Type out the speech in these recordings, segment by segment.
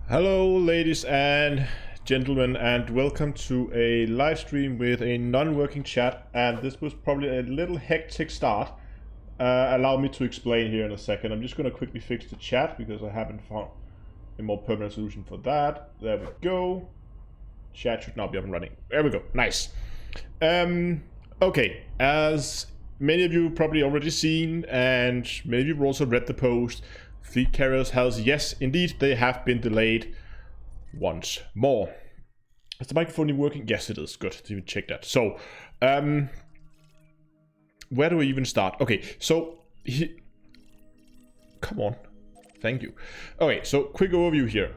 Hello ladies and gentlemen, and welcome to a live stream with a non-working chat. And this was probably a little hectic start. Allow me to explain here in a second. I'm just going to quickly fix the chat because I haven't found a more permanent solution for that. There we go. Chat should now be up and running. There we go. Nice. Okay, as many of you probably already seen, and many of you have also read the post, fleet carriers has, yes, indeed, they have been delayed once more. Is the microphone even working? Yes, it is. Good. Let's even check that. So, where do we even start? Okay, so, come on. Thank you. Okay, so quick overview here.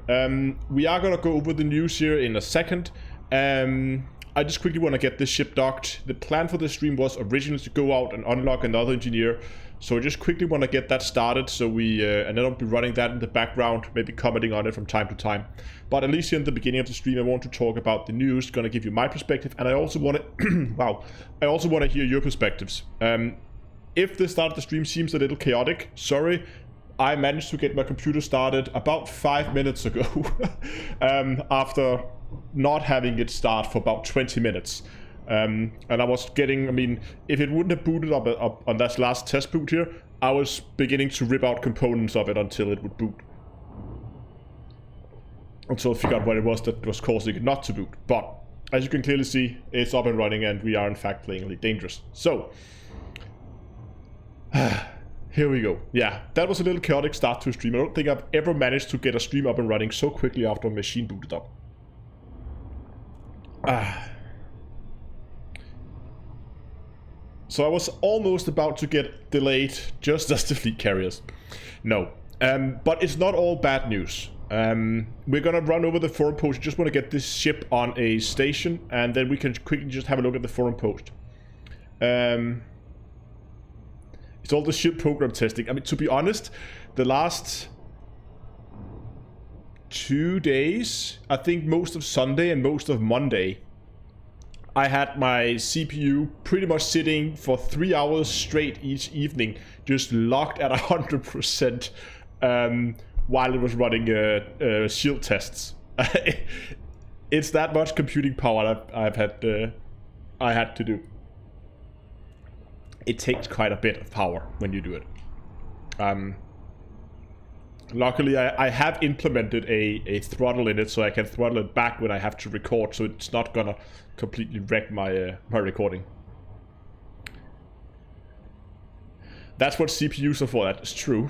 We are gonna go over the news here in a second. I just quickly want to get this ship docked. The plan for the stream was originally to go out and unlock another engineer. So I just quickly want to get that started, so we and then I'll be running that in the background, maybe commenting on it from time to time. But at least here in the beginning of the stream, I want to talk about the news, gonna give you my perspective, and I also want to wow, I also want to hear your perspectives. If the start of the stream seems a little chaotic, sorry. I managed to get my computer started about 5 minutes ago, after not having it start for about 20 minutes. And I was getting, I mean, if it wouldn't have booted up on that last test boot here, I was beginning to rip out components of it until it would boot. Until I figured out what it was that was causing it not to boot. But, as you can clearly see, it's up and running and we are in fact playing Elite Dangerous. So, here we go. Yeah, that was a little chaotic start to a stream. I don't think I've ever managed to get a stream up and running so quickly after a machine booted up. So I was almost about to get delayed just as the fleet carriers. No. But it's not all bad news. We're gonna run over the forum post. Just want to get this ship on a station, and then we can quickly just have a look at the forum post. It's all the ship program testing. I mean, to be honest, the last 2 days, I think most of Sunday and most of Monday, I had my CPU pretty much sitting for 3 hours straight each evening, just locked at 100%, while it was running shield tests. It's that much computing power I had to do. It takes quite a bit of power when you do it. Luckily, I have implemented a throttle in it, so I can throttle it back when I have to record, so it's not gonna completely wreck my my recording. That's what CPUs are for. That is true.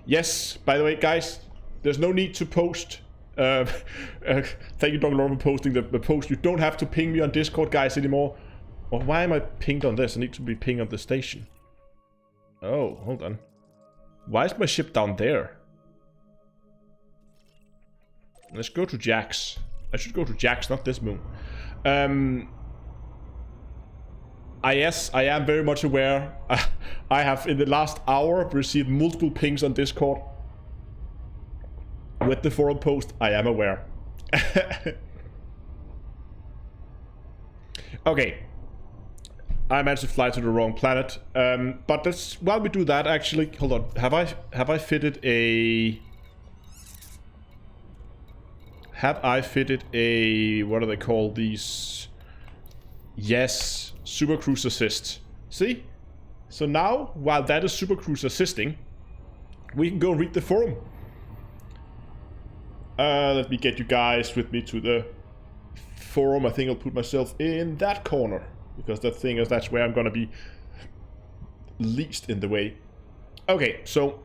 Yes, by the way, guys, there's no need to post. Thank you, Dr. Laura, for posting the post. You don't have to ping me on Discord, guys, anymore. Well, why am I pinged on this? I need to be pinged on the station. Oh, hold on. Why is my ship down there? Let's go to Jack's. I should go to Jack's, not this moon. Yes, I am very much aware. I have, in the last hour, received multiple pings on Discord with the forum post. I am aware. Okay. I managed to fly to the wrong planet. But let's, while we do that, actually, hold on. Have I fitted a... Have I fitted a... What do they call these? Yes, Super Cruise Assist. See? So now, while that is Super Cruise assisting, we can go read the forum. Let me get you guys with me to the forum. I think I'll put myself in that corner, because that thing is, that's where I'm gonna be least in the way. Okay, so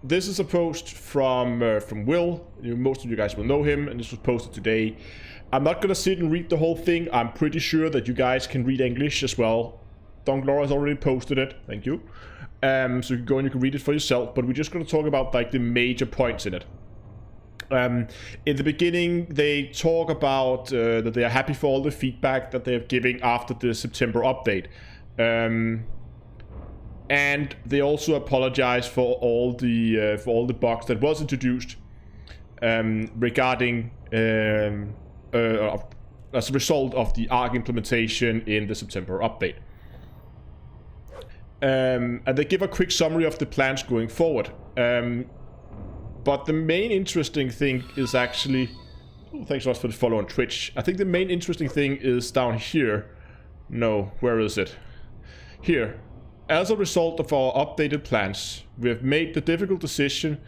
this is a post from Will. Most of you guys will know him, and this was posted today. I'm not gonna sit and read the whole thing. I'm pretty sure that you guys can read English as well. Don Laura has already posted it. Thank you. So you can go and you can read it for yourself. But we're just gonna talk about like the major points in it. In the beginning, they talk about that they are happy for all the feedback that they're giving after the September update. And they also apologize for all the bugs that was introduced regarding as a result of the ARC implementation in the September update. And they give a quick summary of the plans going forward. But the main interesting thing is actually... Oh, thanks so much for the follow on Twitch. I think the main interesting thing is down here. No, where is it? Here. As a result of our updated plans, we have made the difficult decision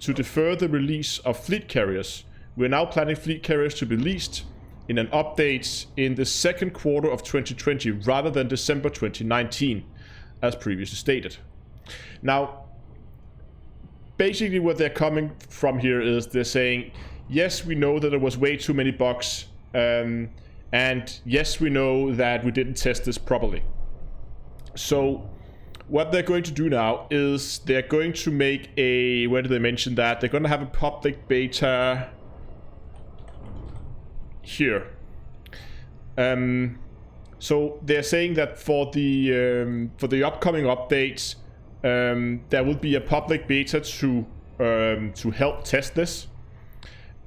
to defer the release of fleet carriers. We are now planning fleet carriers to be released in an update in the second quarter of 2020 rather than December 2019, as previously stated. Now, basically what they're coming from here is they're saying, yes, we know that there was way too many bugs, and yes, we know that we didn't test this properly. So what they're going to do now is they're going to make a... Where did they mention that? They're going to have a public beta here. So they're saying that for the upcoming updates, there will be a public beta to help test this,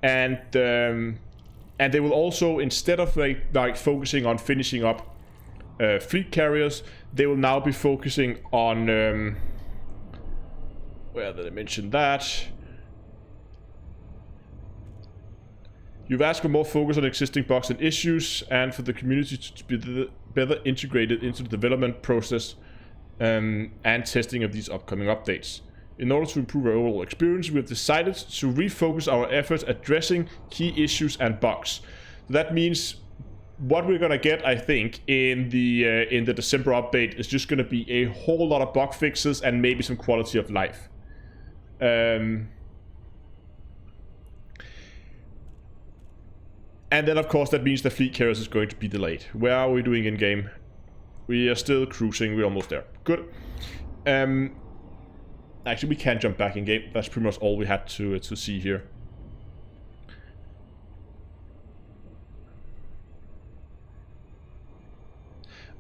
and they will also, instead of like focusing on finishing up fleet carriers, they will now be focusing on where did I mention that? You've asked for more focus on existing bugs and issues, and for the community to be better integrated into the development process and testing of these upcoming updates. In order to improve our overall experience, we have decided to refocus our efforts addressing key issues and bugs. So that means what we're gonna get, I think, in the December update is just gonna be a whole lot of bug fixes and maybe some quality of life. And then, of course, that means the fleet carriers is going to be delayed. Where are we doing in game? We are still cruising. We're almost there. Good. Actually, we can jump back in game. That's pretty much all we had to see here.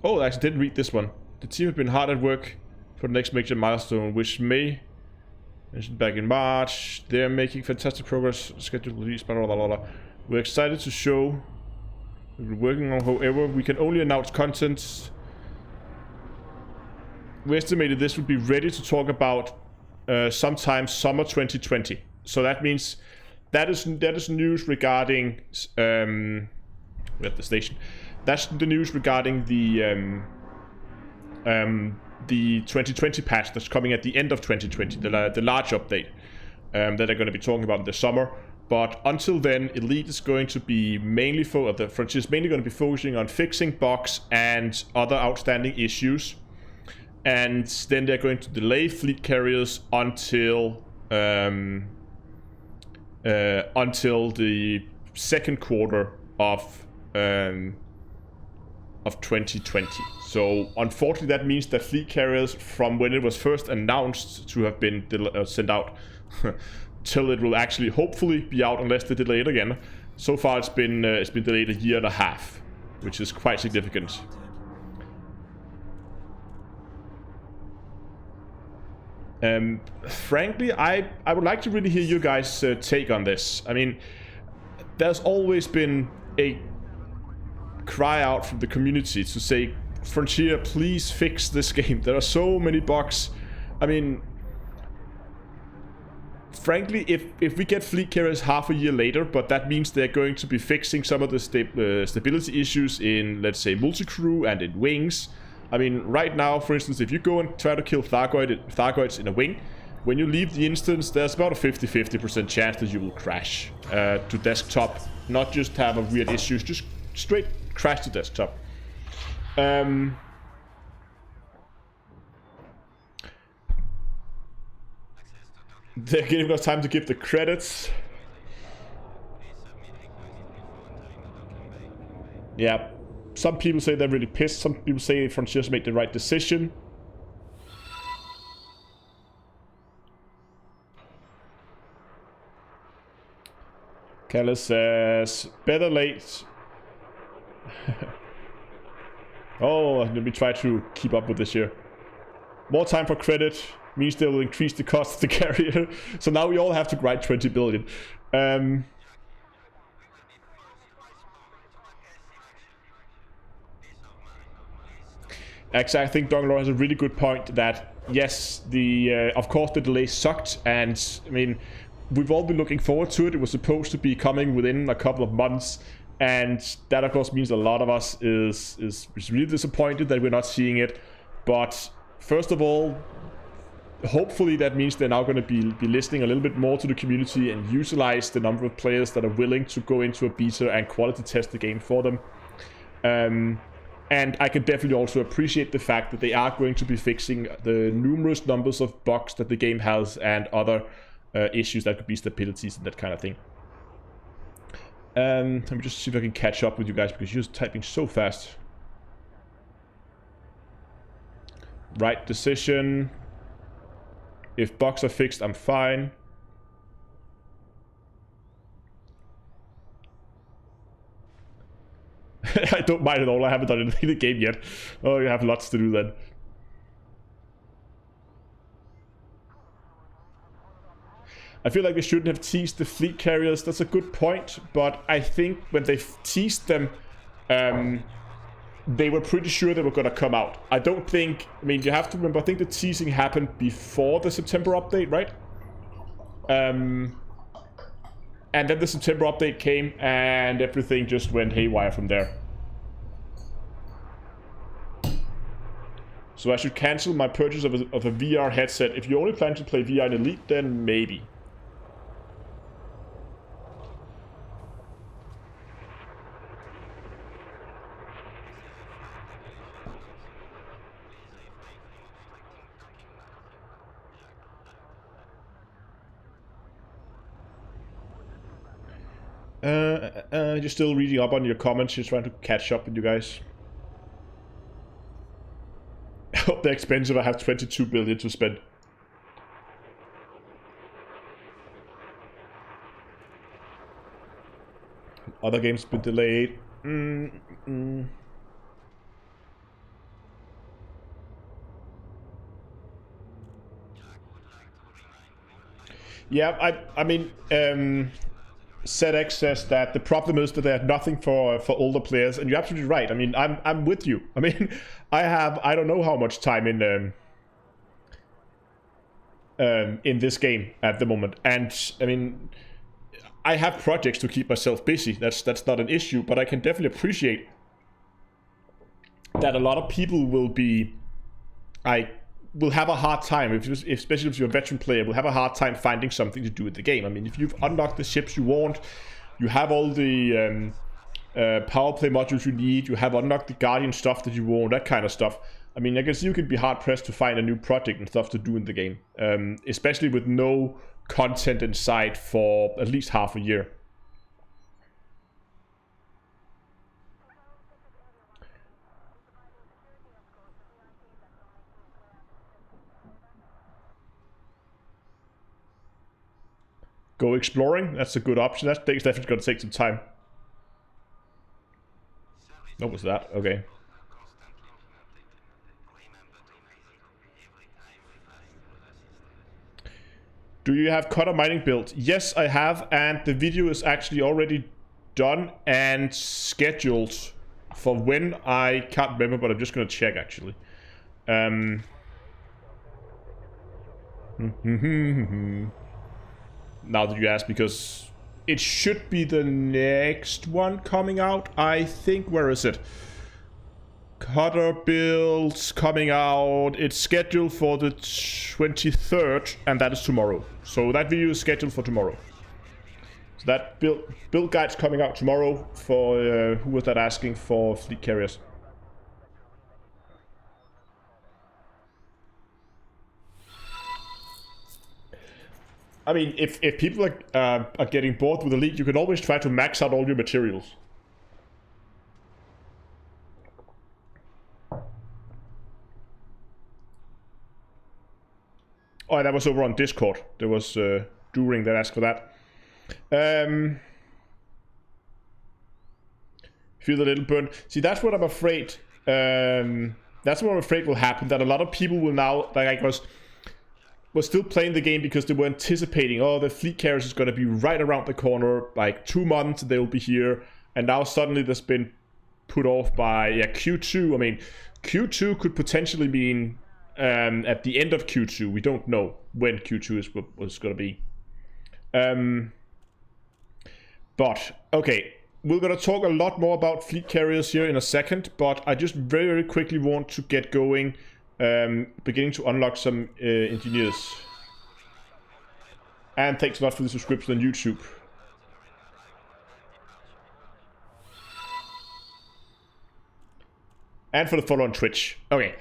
Oh, I actually didn't read this one. The team have been hard at work for the next major milestone, which may mentioned back in March. They're making fantastic progress. Scheduled release. Blah, blah, blah, blah. We're excited to show we're working on. However, we can only announce content. We estimated this would be ready to talk about sometime summer 2020. So that means that is news regarding we're at the station. That's the news regarding the 2020 patch that's coming at the end of 2020, the large update that they're going to be talking about in the summer. But until then, Elite is going to be mainly the Frontier is mainly going to be focusing on fixing bugs and other outstanding issues, and then they're going to delay fleet carriers until the second quarter of 2020. So unfortunately, that means that fleet carriers, from when it was first announced to have been sent out, till it will actually hopefully be out, unless they delay it again. So far it's been delayed a year and a half, which is quite significant. Frankly, I would like to really hear you guys take on this. I mean, there's always been a cry out from the community to say, Frontier, please fix this game. There are so many bugs. I mean, frankly, if we get fleet carriers half a year later, but that means they're going to be fixing some of the stability issues in, let's say, multi-crew and in wings. I mean, right now, for instance, if you go and try to kill Thargoids in a wing, when you leave the instance, there's about a 50% chance that you will crash to desktop. Not just have a weird issues, just straight crash to desktop. They're giving us time to give the credits. Yeah. Some people say they're really pissed. Some people say Frontiers made the right decision. Kalle says, better late. Oh, let me try to keep up with this here. More time for credit means they will increase the cost of the carrier. So now we all have to grind 20 billion. Actually, I think Dongalore has a really good point that, yes, of course the delay sucked, and I mean, we've all been looking forward to it. It was supposed to be coming within a couple of months, and that of course means a lot of us is really disappointed that we're not seeing it. But first of all, hopefully that means they're now going to be listening a little bit more to the community and utilize the number of players that are willing to go into a beta and quality test the game for them. And I can definitely also appreciate the fact that they are going to be fixing the numerous numbers of bugs that the game has and other issues that could be stabilities and that kind of thing. Let me just see if I can catch up with you guys because you're just typing so fast. Right decision. If bugs are fixed, I'm fine. I don't mind at all. I haven't done anything in the game yet. Oh, you have lots to do then. I feel like they shouldn't have teased the fleet carriers. That's a good point. But I think when they teased them, they were pretty sure they were going to come out. I don't think... I mean, you have to remember, I think the teasing happened before the September update, right? And then the September update came, and everything just went haywire from there. So I should cancel my purchase of a VR headset. If you only plan to play VR in Elite, then maybe. Just still reading up on your comments, just trying to catch up with you guys. I hope they're expensive. I have 22 billion to spend. Other games been delayed. Yeah, I mean, ZX says that the problem is that they have nothing for older players, and you're absolutely right. I mean, I'm with you. I mean, I don't know how much time in this game at the moment, and I mean, I have projects to keep myself busy. That's not an issue, but I can definitely appreciate that a lot of people will have a hard time, especially if you're a veteran player, will have a hard time finding something to do with the game. I mean, if you've unlocked the ships you want, you have all the power play modules you need, you have unlocked the Guardian stuff that you want, that kind of stuff. I mean, I guess you could be hard-pressed to find a new project and stuff to do in the game, especially with no content inside for at least half a year. go exploring. That's a good option. That thing's definitely going to take some time. What was that? Okay. Do you have cutter mining built? Yes, I have, and the video is actually already done and scheduled for when. I can't remember, but I'm just going to check actually. Now that you ask, because it should be the next one coming out, I think. Where is it? Cutter builds coming out. It's scheduled for the 23rd, and that is tomorrow. So that video is scheduled for tomorrow. So that build guide's coming out tomorrow for who was that asking for fleet carriers? I mean, if people are getting bored with the league, you can always try to max out all your materials. Oh, that was over on Discord. There was During that asked for that. Feel a little burn. See, that's what I'm afraid. That's what I'm afraid will happen. That a lot of people will now, like I was still playing the game because they were anticipating, oh, the fleet carriers is going to be right around the corner, like 2 months they'll be here, and now suddenly that's been put off by Q2. I mean, Q2 could potentially mean at the end of Q2. We don't know when Q2 was going to be. But okay, we're going to talk a lot more about fleet carriers here in a second, but I just very, very quickly want to get going. Beginning to unlock some engineers. And thanks a lot for the subscription on YouTube. And for the follow on Twitch. Okay.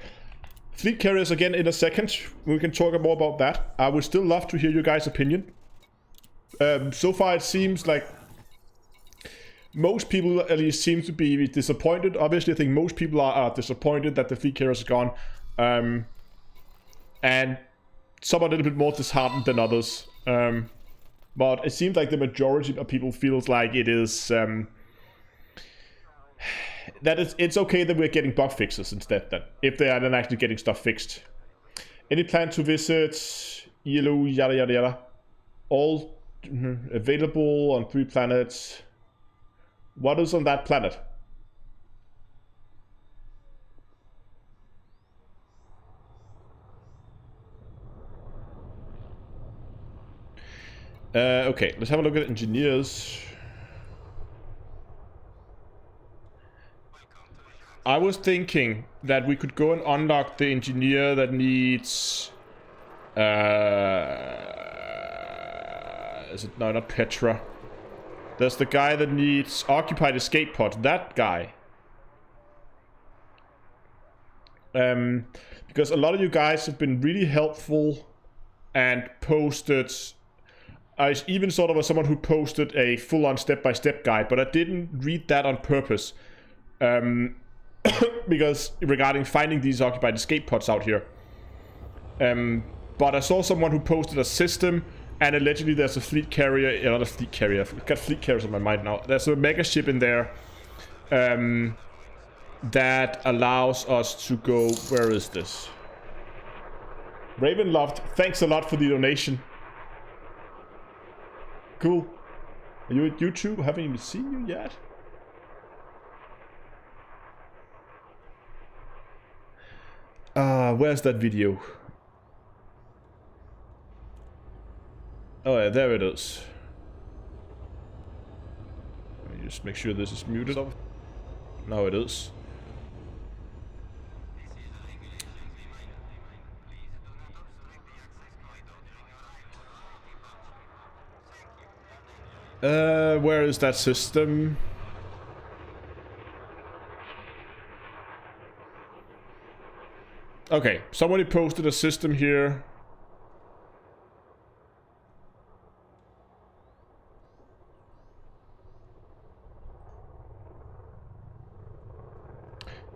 Fleet carriers again in a second. We can talk more about that. I would still love to hear your guys' opinion. So far it seems like most people at least seem to be disappointed. Obviously I think most people are disappointed that the fleet carriers are gone. And some are a little bit more disheartened than others. But it seems like the majority of people feels like it is that it's okay that we're getting bug fixes instead, that if they are then actually getting stuff fixed. Any plan to visit ELO, yada yada yada? All available on 3 planets. What is on that planet? Okay, let's have a look at engineers. I was thinking that we could go and unlock the engineer that needs... is it? No, not Petra. There's the guy that needs occupied escape pod. That guy. Because a lot of you guys have been really helpful and posted... I even sort of was someone who posted a full-on step-by-step guide, but I didn't read that on purpose. Because regarding finding these occupied escape pods out here. But I saw someone who posted a system, and allegedly there's a fleet carrier, not a fleet carrier, I've got fleet carriers on my mind now. There's a mega ship in there that allows us to go, where is this? Ravenloft, thanks a lot for the donation. Cool. Are you at YouTube? I haven't even seen you yet. Where's that video? Oh yeah, there it is. Let me just make sure this is muted up. Now it is. Where is that system? Okay, somebody posted a system here.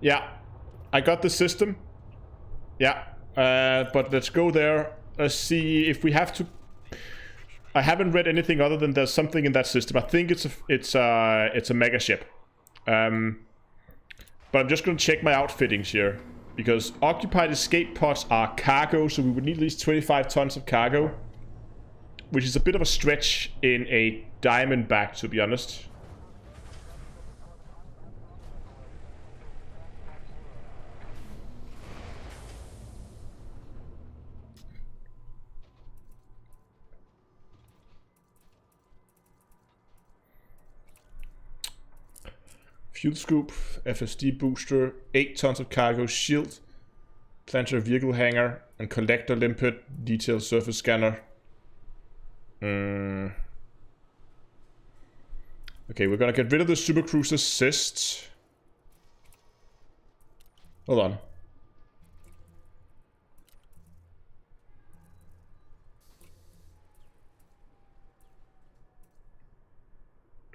Yeah, I got the system. Yeah, but let's go there. Let's see if we have to... I haven't read anything other than there's something in that system. I think it's a mega ship. But I'm just gonna check my outfittings here, because occupied escape pods are cargo, so we would need at least 25 tons of cargo, which is a bit of a stretch in a Diamondback, to be honest. Fuel scoop, FSD booster, 8 tons of cargo, shield, planetary vehicle hangar, and collector limpet, detailed surface scanner. Okay, we're gonna get rid of the supercruiser cyst. Hold on.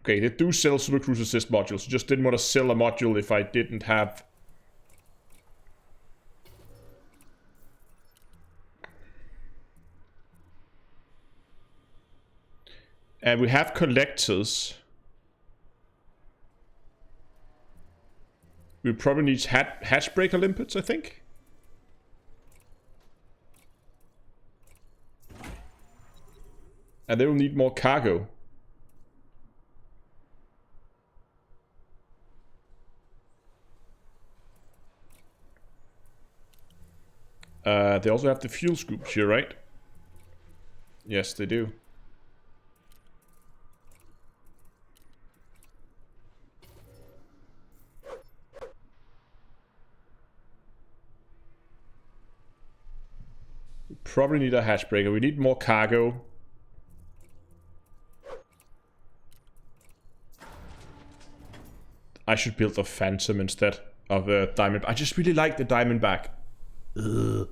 Okay, they do sell supercruiser cyst modules. Just didn't want to sell a module if I didn't have. And we have collectors. We probably need hatchbreaker limpets, I think. And they will need more cargo. They also have the fuel scoops here, right? Yes, they do. We probably need a hatchbreaker. We need more cargo. I should build a Phantom instead of a Diamond. I just really like the Diamondback. Ugh.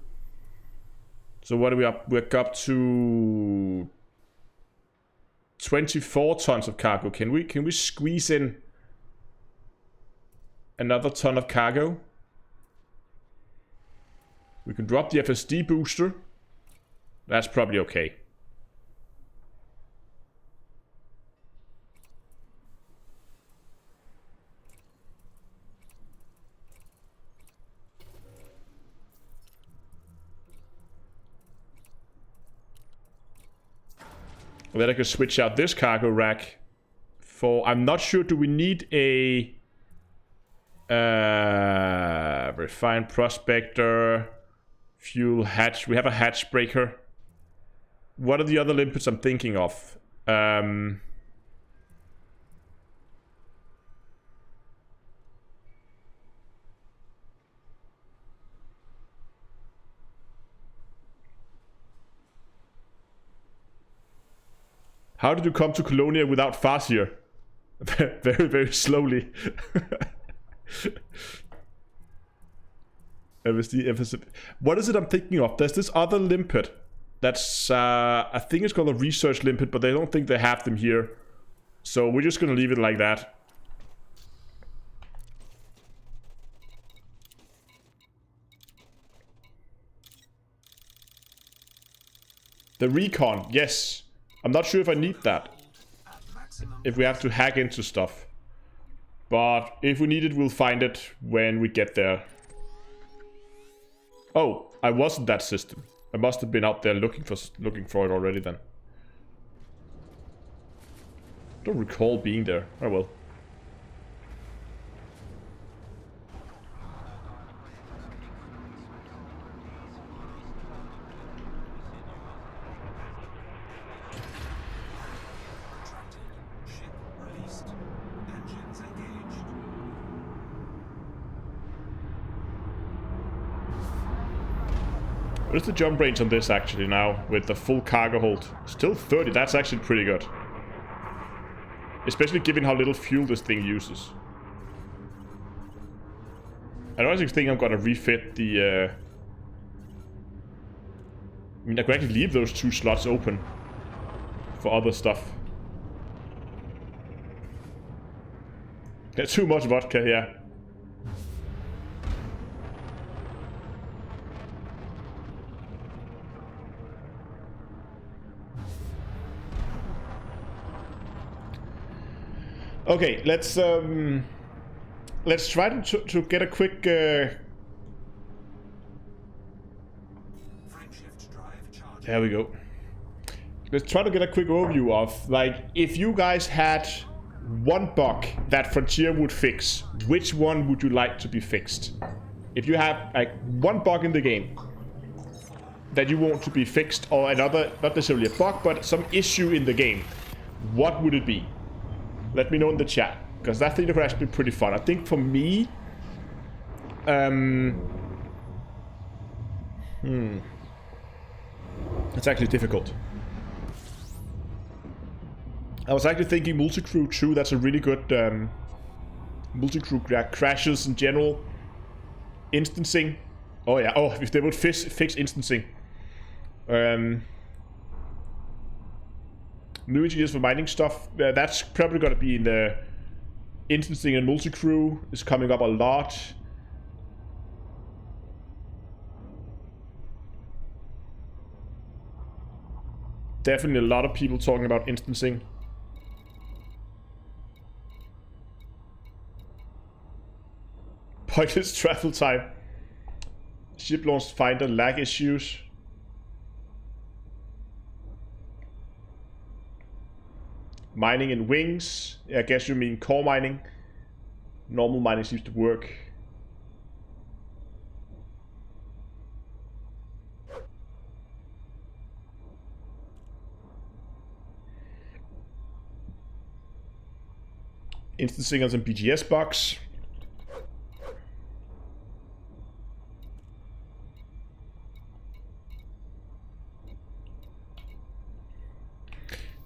So what are we up? We're up to 24 tons of cargo. Can we squeeze in another ton of cargo? We can drop the FSD booster. That's probably okay. Then I can switch out this cargo rack for... I'm not sure, do we need a... refined prospector, fuel hatch. We have a hatch breaker. What are the other limpets I'm thinking of? How did you come to Colonia without Farseer? Very, very slowly. What is it I'm thinking of? There's this other limpet. That's, I think it's called a research limpet, but I don't think they have them here. So we're just gonna leave it like that. The recon, yes. I'm not sure if I need that. If we have to hack into stuff. But if we need it, we'll find it when we get there. Oh, I wasn't that system. I must have been out there looking for it already then. Don't recall being there. Oh well. What is the jump range on this actually now with the full cargo hold? Still 30, that's actually pretty good. Especially given how little fuel this thing uses. I don't actually think I'm gonna refit the... I mean, I could actually leave those 2 slots open for other stuff. Yeah, too much vodka, yeah. Okay, let's try to get a quick there we go. Let's try to get a quick overview of, like, if you guys had one bug that Frontier would fix, which one would you like to be fixed? If you have like one bug in the game that you want to be fixed, or another, not necessarily a bug, but some issue in the game, what would it be? Let me know in the chat, because that thing could actually be pretty fun. I think for me, it's actually difficult. I was actually thinking multi-crew too. That's a really good multi-crew crashes in general. Instancing. Oh yeah. Oh, if they would fix instancing. New engineers for mining stuff. That's probably gonna be in the instancing, and multi-crew is coming up a lot. Definitely a lot of people talking about instancing. Pointless travel time. Ship launch finder lag issues. Mining in wings. I guess you mean core mining. Normal mining seems to work. Instancing on some BGS bugs.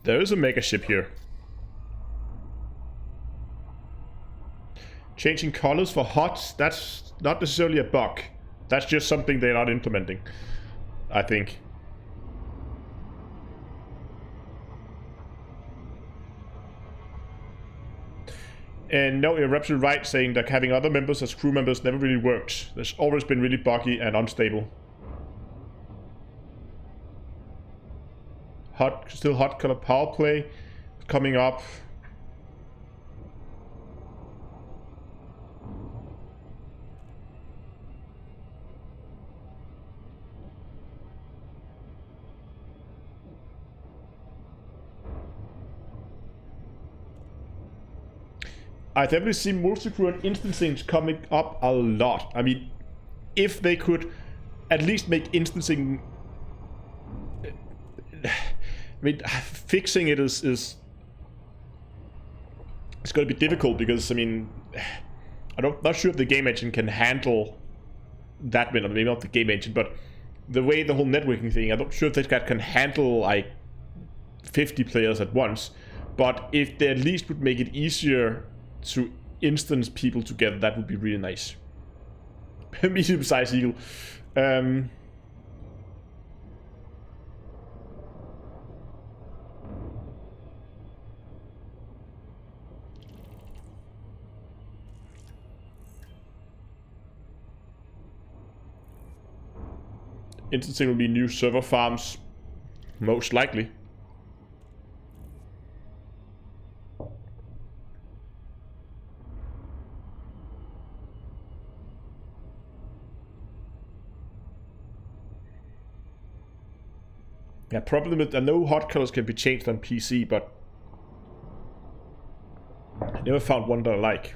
There is a mega ship here. Changing colors for HUDs, that's not necessarily a bug. That's just something they're not implementing, I think. And no, you're absolutely right saying that having other members as crew members never really worked. There's always been really buggy and unstable. Still hot color power play coming up. I definitely see multi-crew and instancing coming up a lot. I mean, if they could at least make instancing, I mean, fixing it is it's going to be difficult, because I mean, I'm not sure if the game engine can handle that many. Maybe not the game engine, but the way the whole networking thing, I'm not sure if that can handle like 50 players at once. But if they at least would make it easier to instance people together, that would be really nice. Medium-sized eagle. Instancing will be new server farms, most likely. Yeah, problem is I know hot colors can be changed on PC, but I never found one that I like.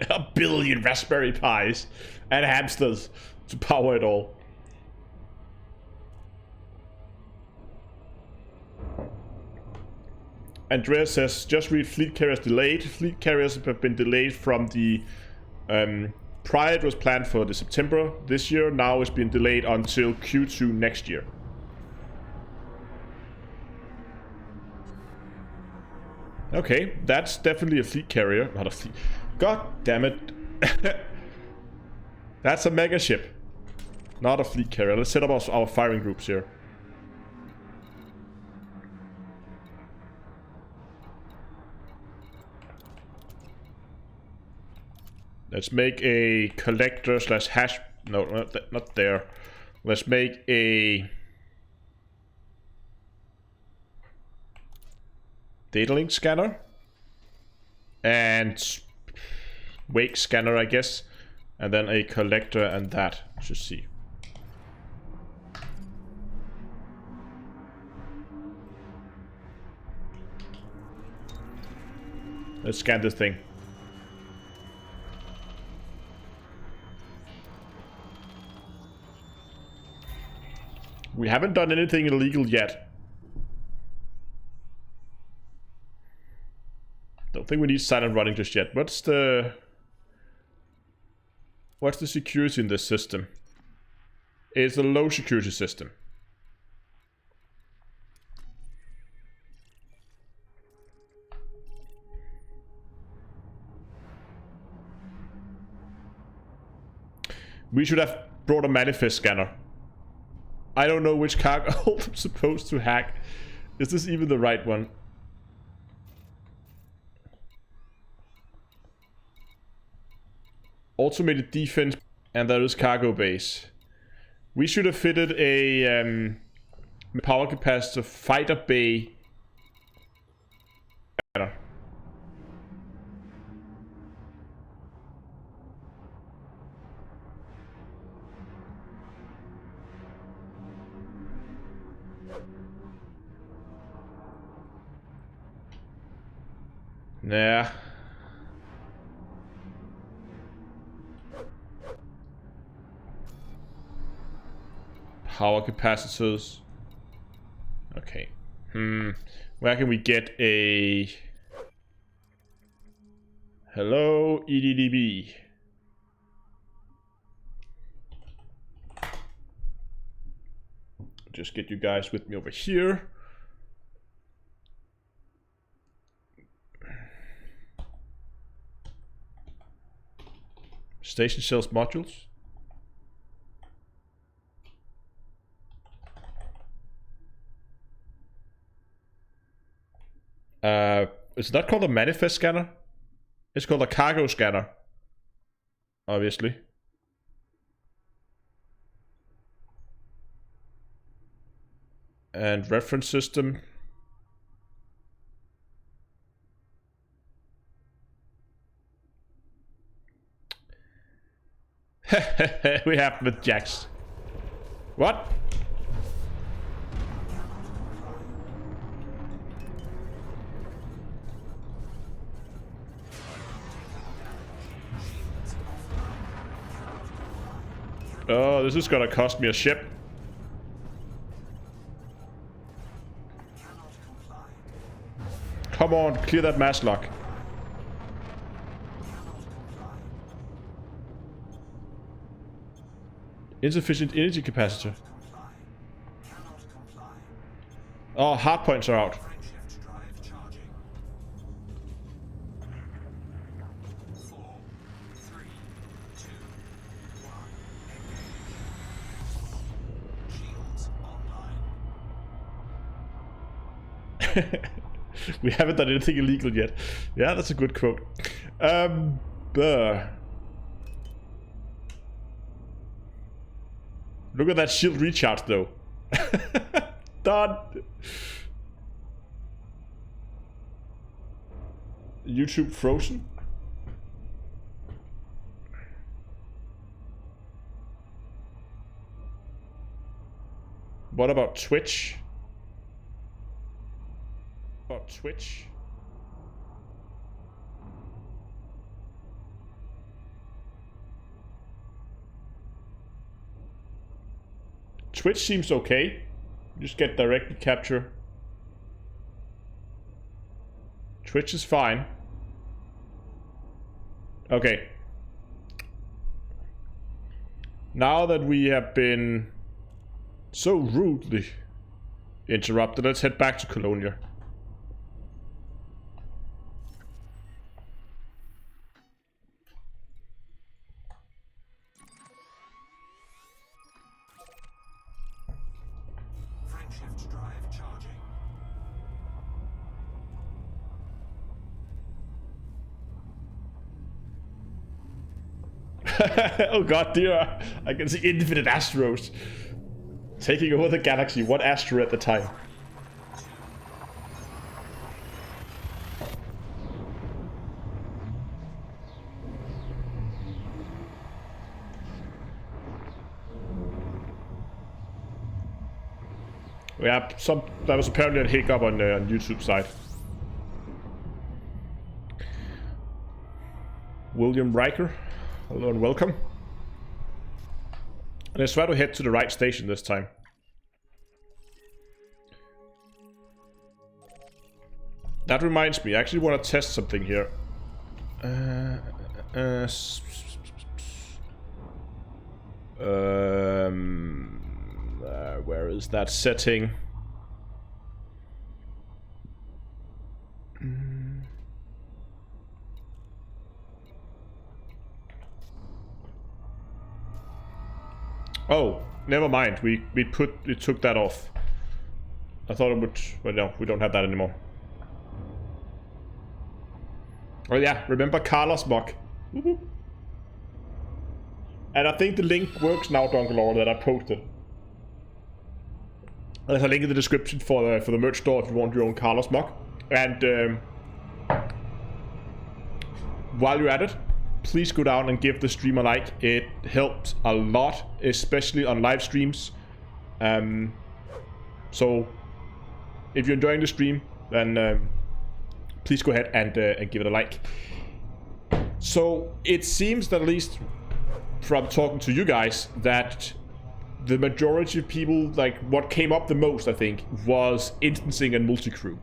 A billion Raspberry Pis and hamsters to power it all. Andreas says, just read fleet carriers delayed. Fleet carriers have been delayed from the... prior it was planned for the September this year. Now it's been delayed until Q2 next year. Okay, that's definitely a fleet carrier. Not a fleet... God damn it. That's a mega ship. Not a fleet carrier. Let's set up our firing groups here. Let's make a collector slash hash. No, not there. Let's make a data link scanner and wake scanner, I guess, and then a collector and that. Let's just see. Let's scan this thing. We haven't done anything illegal yet. Don't think we need silent running just yet. What's the security in this system? It's a low security system. We should have brought a manifest scanner. I don't know which cargo hold I'm supposed to hack. Is this even the right one? Automated defense, and there is cargo base. We should have fitted a power capacitor fighter bay. Nah. Power capacitors. Okay. Where can we get a... Hello, EDDB. Just get you guys with me over here. Station cells modules. It's not called a manifest scanner. It's called a cargo scanner. Obviously. And reference system. We have with jacks. What? Oh, this is gonna cost me a ship. Come on, clear that mass lock. Insufficient energy capacitor. Oh, hard points are out. We haven't done anything illegal yet. Yeah, that's a good quote. Look at that shield recharge though. Done. YouTube frozen. What about Twitch? Twitch. Twitch seems okay. Just get directly capture. Twitch is fine. Okay. Now that we have been so rudely interrupted, let's head back to Colonia. Oh god, dear. I can see infinite Astros. Taking over the galaxy, one Astro at a time. Yeah, that was apparently a hiccup on YouTube side. William Riker, hello and welcome. And I swear to head to the right station this time. That reminds me, I actually want to test something here. Where is that setting? Oh, never mind. We took that off. I thought it would, but no, we don't have that anymore. Oh yeah, remember Carlos mock? And I think the link works now, Donkalore, that I posted. There's a link in the description for the merch store if you want your own Carlos mock. And while you're at it, please go down and give the stream a like. It helps a lot, especially on live streams. So if you're enjoying the stream, then please go ahead and give it a like. So it seems that, at least from talking to you guys, that the majority of people, like, what came up the most, I think, was instancing and multi-crew.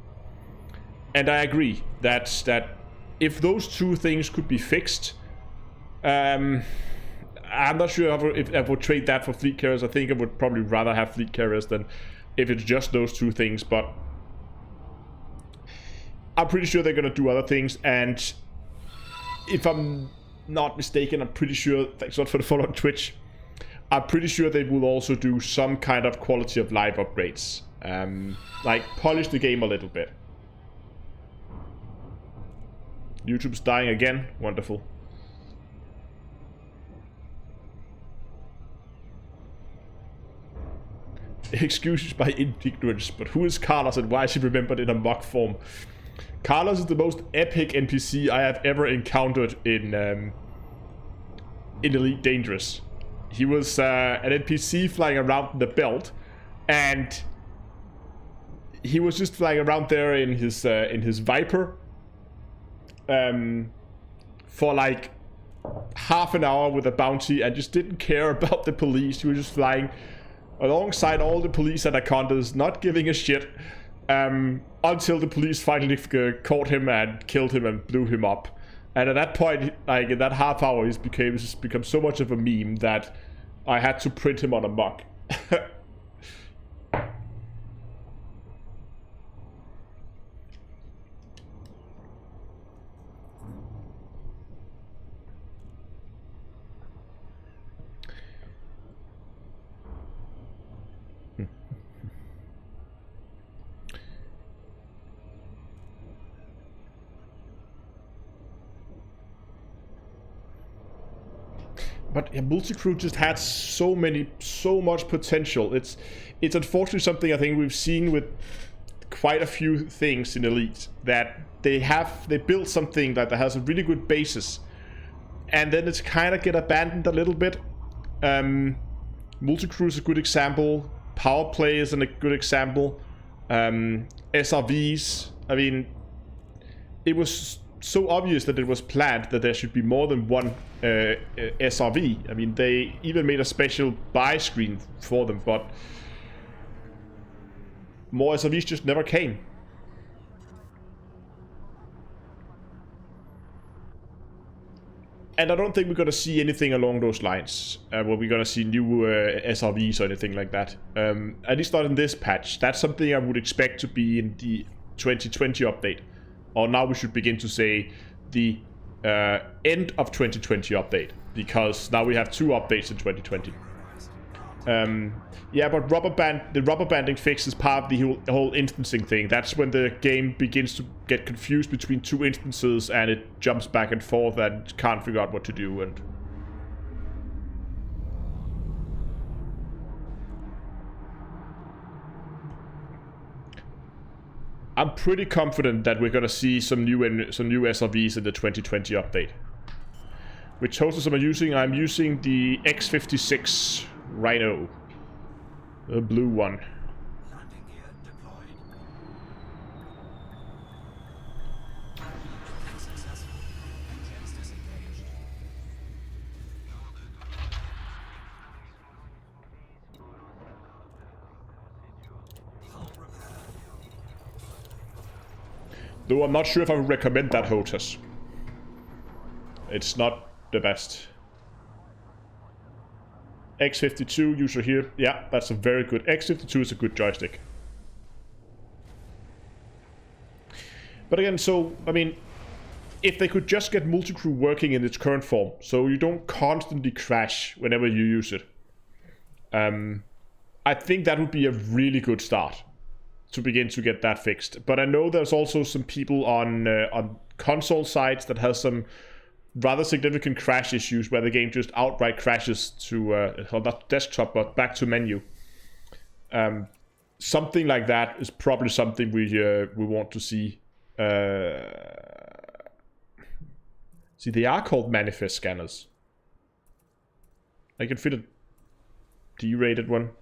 And I agree that if those two things could be fixed, I'm not sure if I would trade that for fleet carriers. I think I would probably rather have fleet carriers than if it's just those two things, but I'm pretty sure they're gonna do other things. And if I'm not mistaken, I'm pretty sure, thanks a lot for the follow on Twitch, I'm pretty sure they will also do some kind of quality of life upgrades, like polish the game a little bit. YouTube's dying again. Wonderful. Excuses by ignorance, but who is Carlos and why is he remembered in a mock form? Carlos is the most epic NPC I have ever encountered in Elite Dangerous. He was an NPC flying around the belt, and he was just flying around there in his Viper for like half an hour with a bounty, and just didn't care about the police. He was just flying alongside all the police anacondas, not giving a shit, until the police finally caught him and killed him and blew him up. And at that point, like in that half hour, he's become so much of a meme that I had to print him on a mug. But yeah, multi-crew just had so much potential. It's unfortunately something I think we've seen with quite a few things in Elite, that they built something that has a really good basis, and then it's kind of get abandoned a little bit. Multi-crew is a good example. Power play is a good example. SRVs. I mean, it was so obvious that it was planned that there should be more than one SRV. I mean, they even made a special buy screen for them, but more SRVs just never came. And I don't think we're going to see anything along those lines, where we're going to see new SRVs or anything like that. At least not in this patch. That's something I would expect to be in the 2020 update. Or now we should begin to say the end of 2020 update, because now we have two updates in 2020. Yeah, but the rubber banding fix is part of the whole instancing thing. That's when the game begins to get confused between two instances and it jumps back and forth and can't figure out what to do. And I'm pretty confident that we're gonna see some new SRVs in the 2020 update. Which hostess am I using? I'm using the X56 Rhino, the blue one. Landing gear deployed. Successful. Engines disengaged. Hull repair. Though I'm not sure if I would recommend that hostess. It's not the best. X52 user here. Yeah, that's a very good. X52 is a good joystick. But again, so, I mean, if they could just get multi-crew working in its current form, so you don't constantly crash whenever you use it, I think that would be a really good start to begin to get that fixed. But I know there's also some people on console sites that has some rather significant crash issues where the game just outright crashes to, well, not desktop, but back to menu. Something like that is probably something we want to see. See, they are called manifest scanners. I can fit a D-rated one.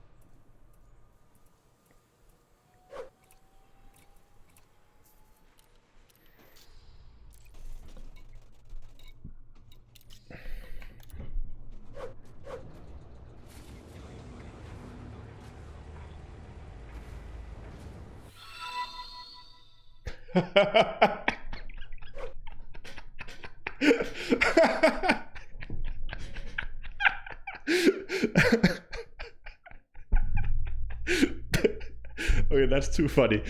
Okay, that's too funny.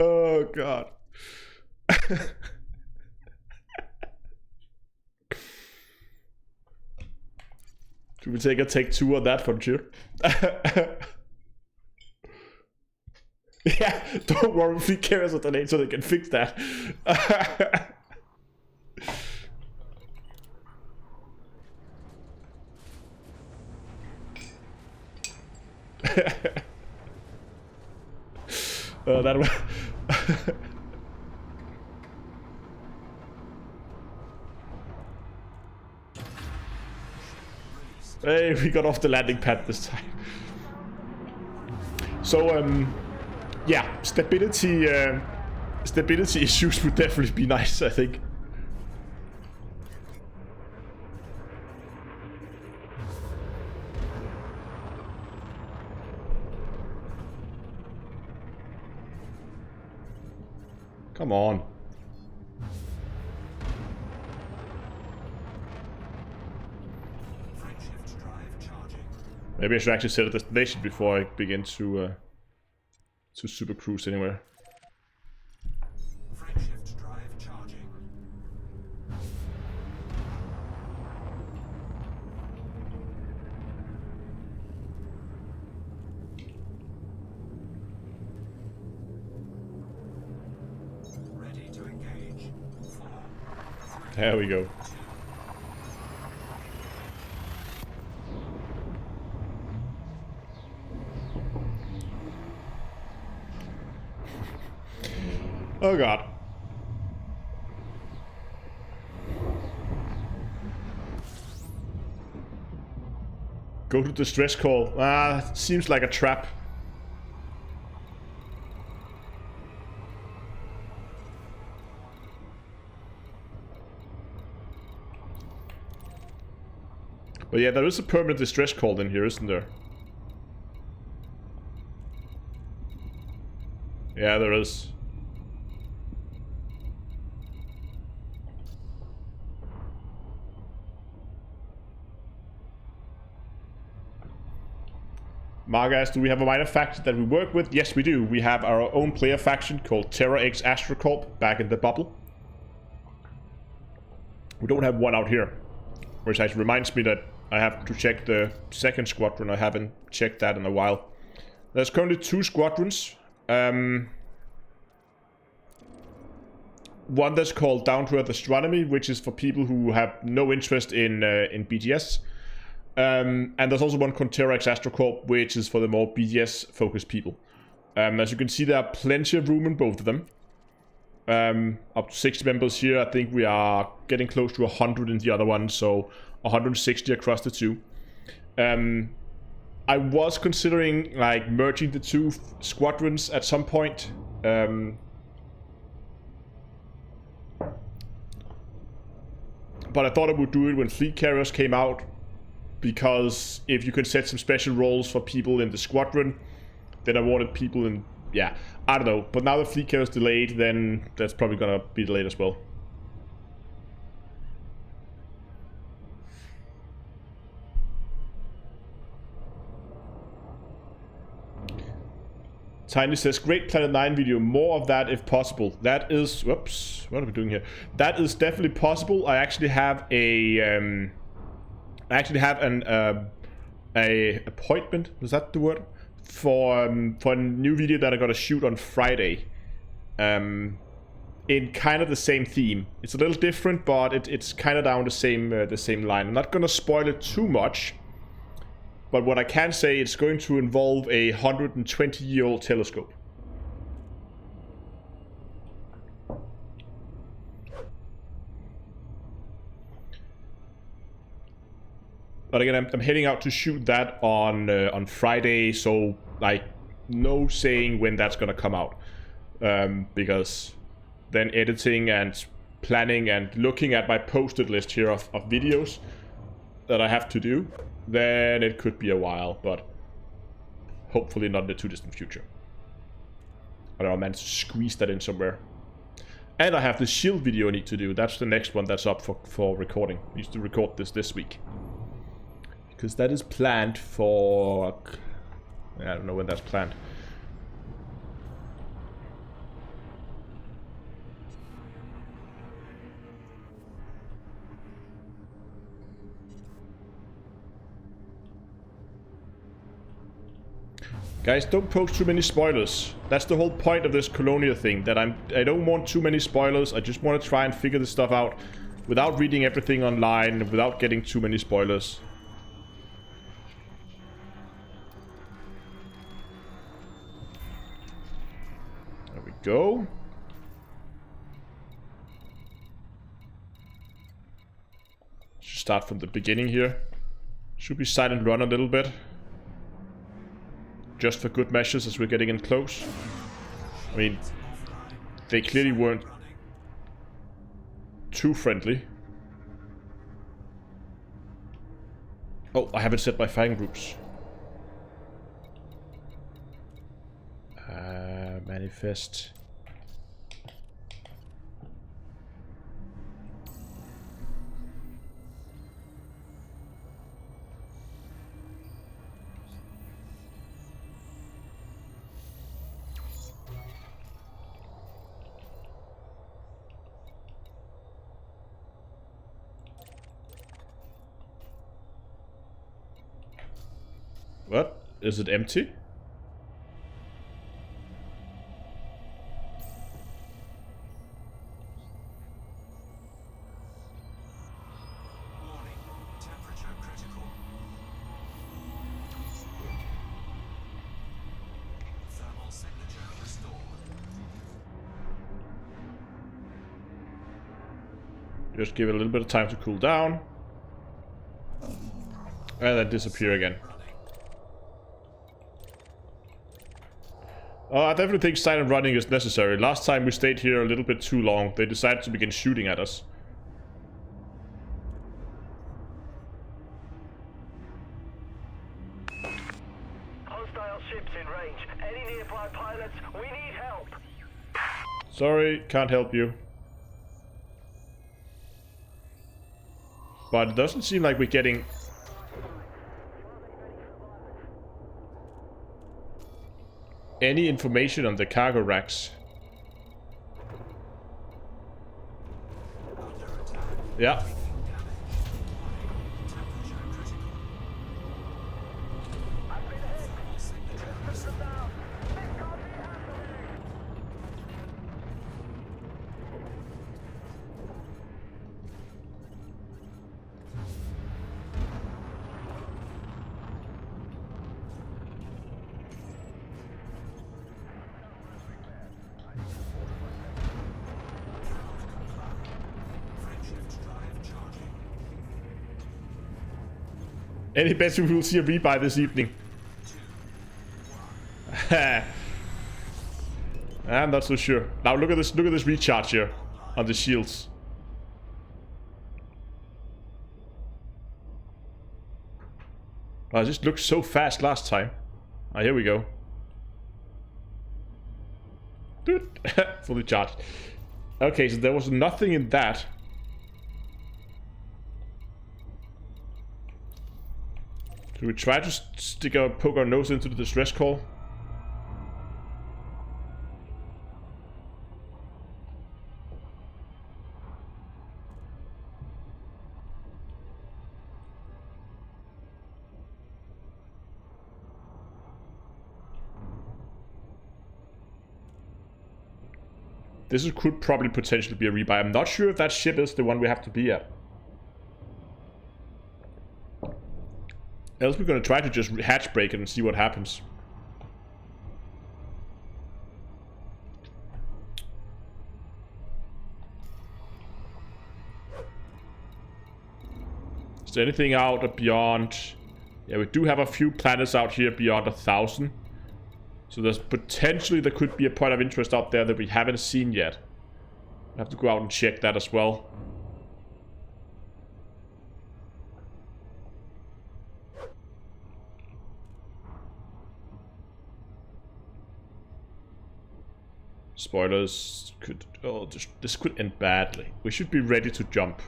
Oh god. Should we take two on that from sure? Yeah, don't worry, free carriers are delayed so they can fix that. That was hey, we got off the landing pad this time. So, yeah, stability issues would definitely be nice, I think. Come on. Maybe I should actually set a destination before I begin to super cruise anywhere. Frameshift drive charging. Ready to engage. 4, 3, There we go. Oh god. Go to distress call. Ah, seems like a trap. But yeah, there is a permanent distress call in here, isn't there? Yeah, there is. Margas, do we have a minor faction that we work with? Yes, we do. We have our own player faction called Terra X Astrocorp back in the bubble. We don't have one out here. Which actually reminds me that I have to check the second squadron. I haven't checked that in a while. There's currently 2 squadrons. one that's called Down To Earth Astronomy, which is for people who have no interest in BGS. And there's also one called Terrax AstroCorp, which is for the more BGS-focused people. As you can see, there are plenty of room in both of them. Up to 60 members here. I think we are getting close to 100 in the other one, so 160 across the two. I was considering like merging the two squadrons at some point. But I thought I would do it when fleet carriers came out, because if you can set some special roles for people in the squadron, then I wanted people in, yeah, I don't know. But now the fleet carrier's delayed, then that's probably gonna be delayed as well. Tiny says, great Planet 9 video, more of that if possible. That is, whoops, what are we doing here? That is definitely possible. I actually have an appointment, is that the word? For a new video that I gotta shoot on Friday. In kind of the same theme. It's a little different, but it's kind of down the same line. I'm not gonna spoil it too much. But what I can say, it's going to involve a 120-year-old telescope. But again, I'm heading out to shoot that on Friday, so like no saying when that's gonna come out, because then editing and planning and looking at my posted list here of videos that I have to do, then it could be a while, but hopefully not in the too distant future. I don't know, I managed to squeeze that in somewhere. And I have the shield video I need to do. That's the next one that's up for recording. I used to record this week. Because that is planned for... I don't know when that's planned. Guys, don't post too many spoilers. That's the whole point of this Colonia thing, that I don't want too many spoilers. I just want to try and figure this stuff out without reading everything online, without getting too many spoilers. There we go. Should start from the beginning here. Should be silent run a little bit. Just for good measures as we're getting in close. I mean, they clearly weren't too friendly. Oh, I haven't set my firing groups. Manifest. What? Is it empty? Warning, temperature critical. Thermal signature restored. Just give it a little bit of time to cool down. And then disappear again. I definitely think silent running is necessary. Last time we stayed here a little bit too long. They decided to begin shooting at us. Hostile ships in range. Any nearby pilots? We need help. Sorry, can't help you. But it doesn't seem like we're getting... any information on the cargo racks. Yeah. Any bets we will see a rebuy this evening? I'm not so sure. Now look at this recharge here on the shields. Oh, this looked so fast last time. Ah, here we go. Dude, fully charged. Okay, so there was nothing in that. Should we try to poke our nose into the distress call? Could probably potentially be a rebuy. I'm not sure if that ship is the one we have to be at. Else we're gonna try to just hatch break it and see what happens. Is there anything out beyond? Yeah, we do have a few planets out here beyond 1,000. So there's potentially, there could be a point of interest out there that we haven't seen yet. I have to go out and check that as well. Spoilers could... Oh, this could end badly. We should be ready to jump.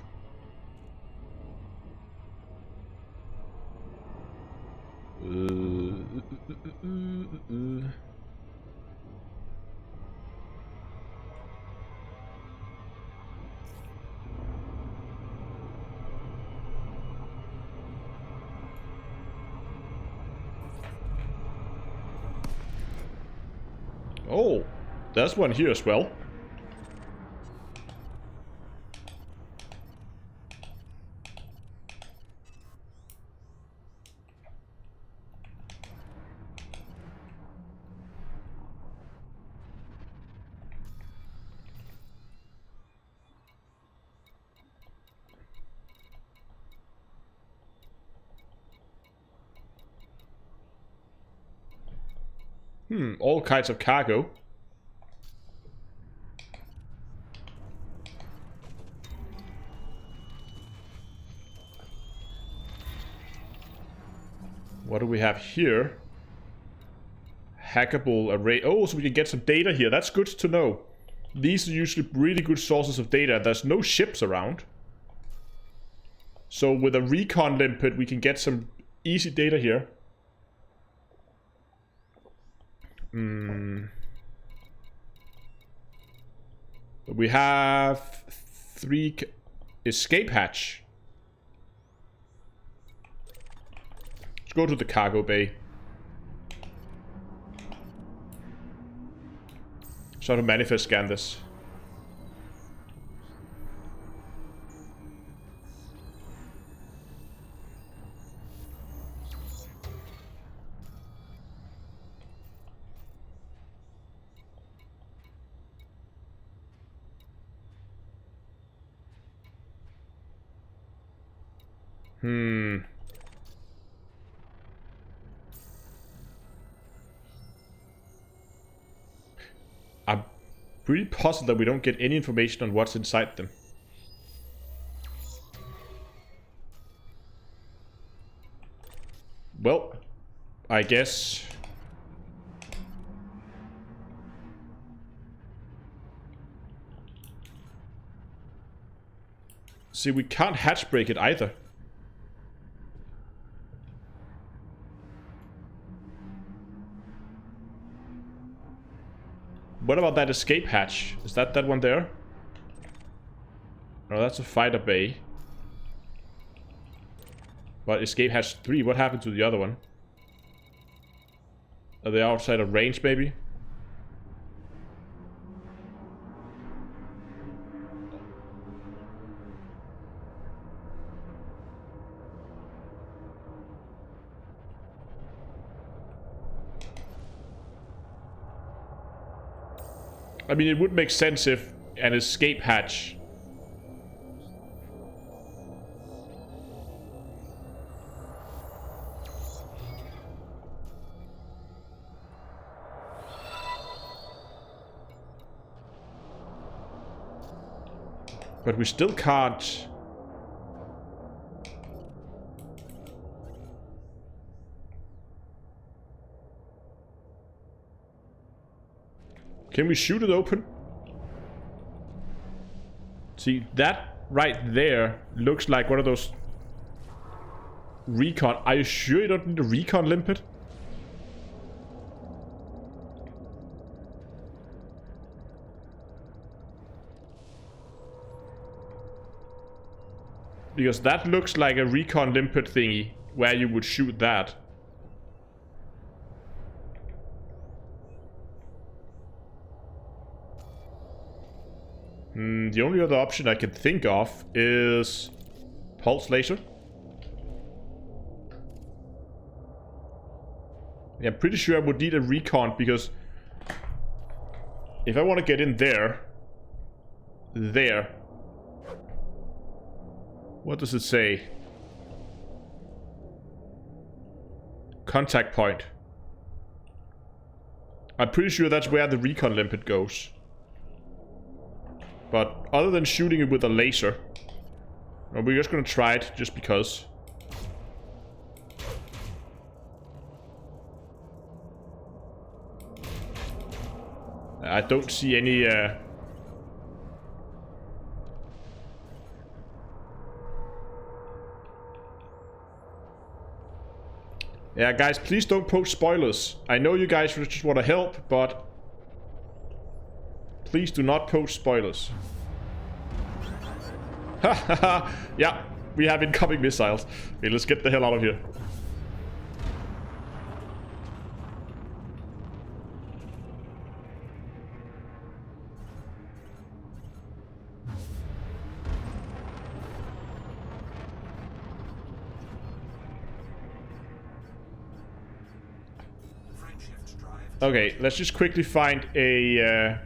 Oh, there's one here as well. All kinds of cargo. What do we have here? Hackable array. Oh, so we can get some data here. That's good to know. These are usually really good sources of data. There's no ships around. So with a recon limpet, we can get some easy data here. We have 3 escape hatch. Let's go to the cargo bay. Try to manifest scan this. I'm pretty puzzled that we don't get any information on what's inside them. Well, I guess... See, we can't hatch break it either. What about that escape hatch? Is that one there? No, that's a fighter bay. But escape hatch 3, what happened to the other one? Are they outside of range, maybe? I mean, it would make sense if an escape hatch... But we still can't... Can we shoot it open? See, that right there looks like one of those recon. Are you sure you don't need a recon limpet? Because that looks like a recon limpet thingy where you would shoot that. The only other option I can think of is pulse laser. Yeah, I'm pretty sure I would need a recon because if I want to get in there, what does it say? Contact point. I'm pretty sure that's where the recon limpet goes. But other than shooting it with a laser, we're just gonna try it just because. I don't see any yeah, guys, please don't post spoilers. I know you guys just want to help, but please do not post spoilers. Hahaha. Yeah, we have incoming missiles. Okay, let's get the hell out of here. Okay, let's just quickly find a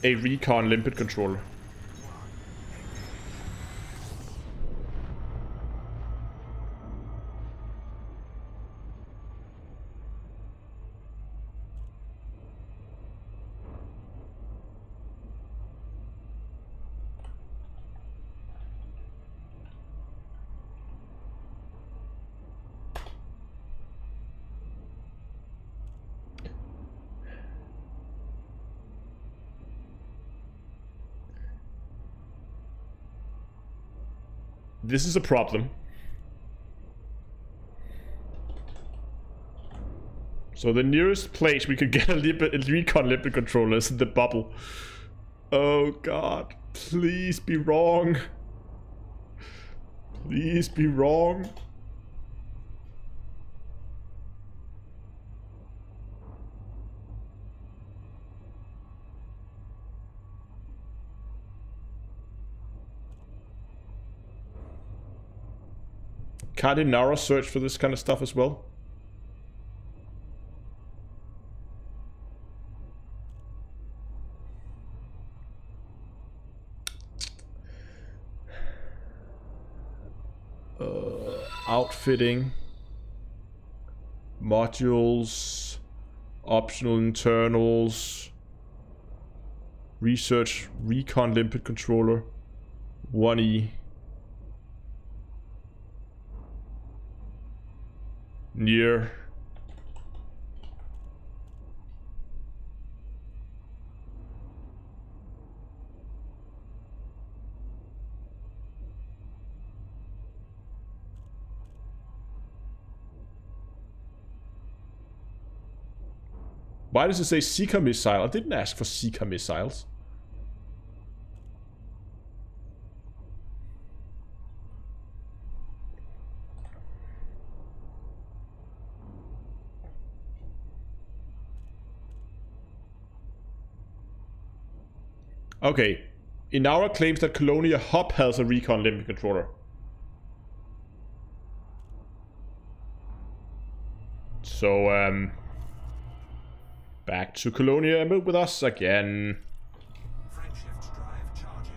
recon limpet controller. This is a problem. So the nearest place we could get a recon limpet controller is in the bubble. Oh god. Please be wrong. Please be wrong. Can't Inara search for this kind of stuff as well? Outfitting. Modules. Optional internals. Research. Recon limpet controller. 1E. Near. Why does it say Seeker missile? I didn't ask for Seeker missiles. Okay, Inara claims that Colonia Hub has a recon limpet controller. So, back to Colonia and move with us again. Frameshift drive charging.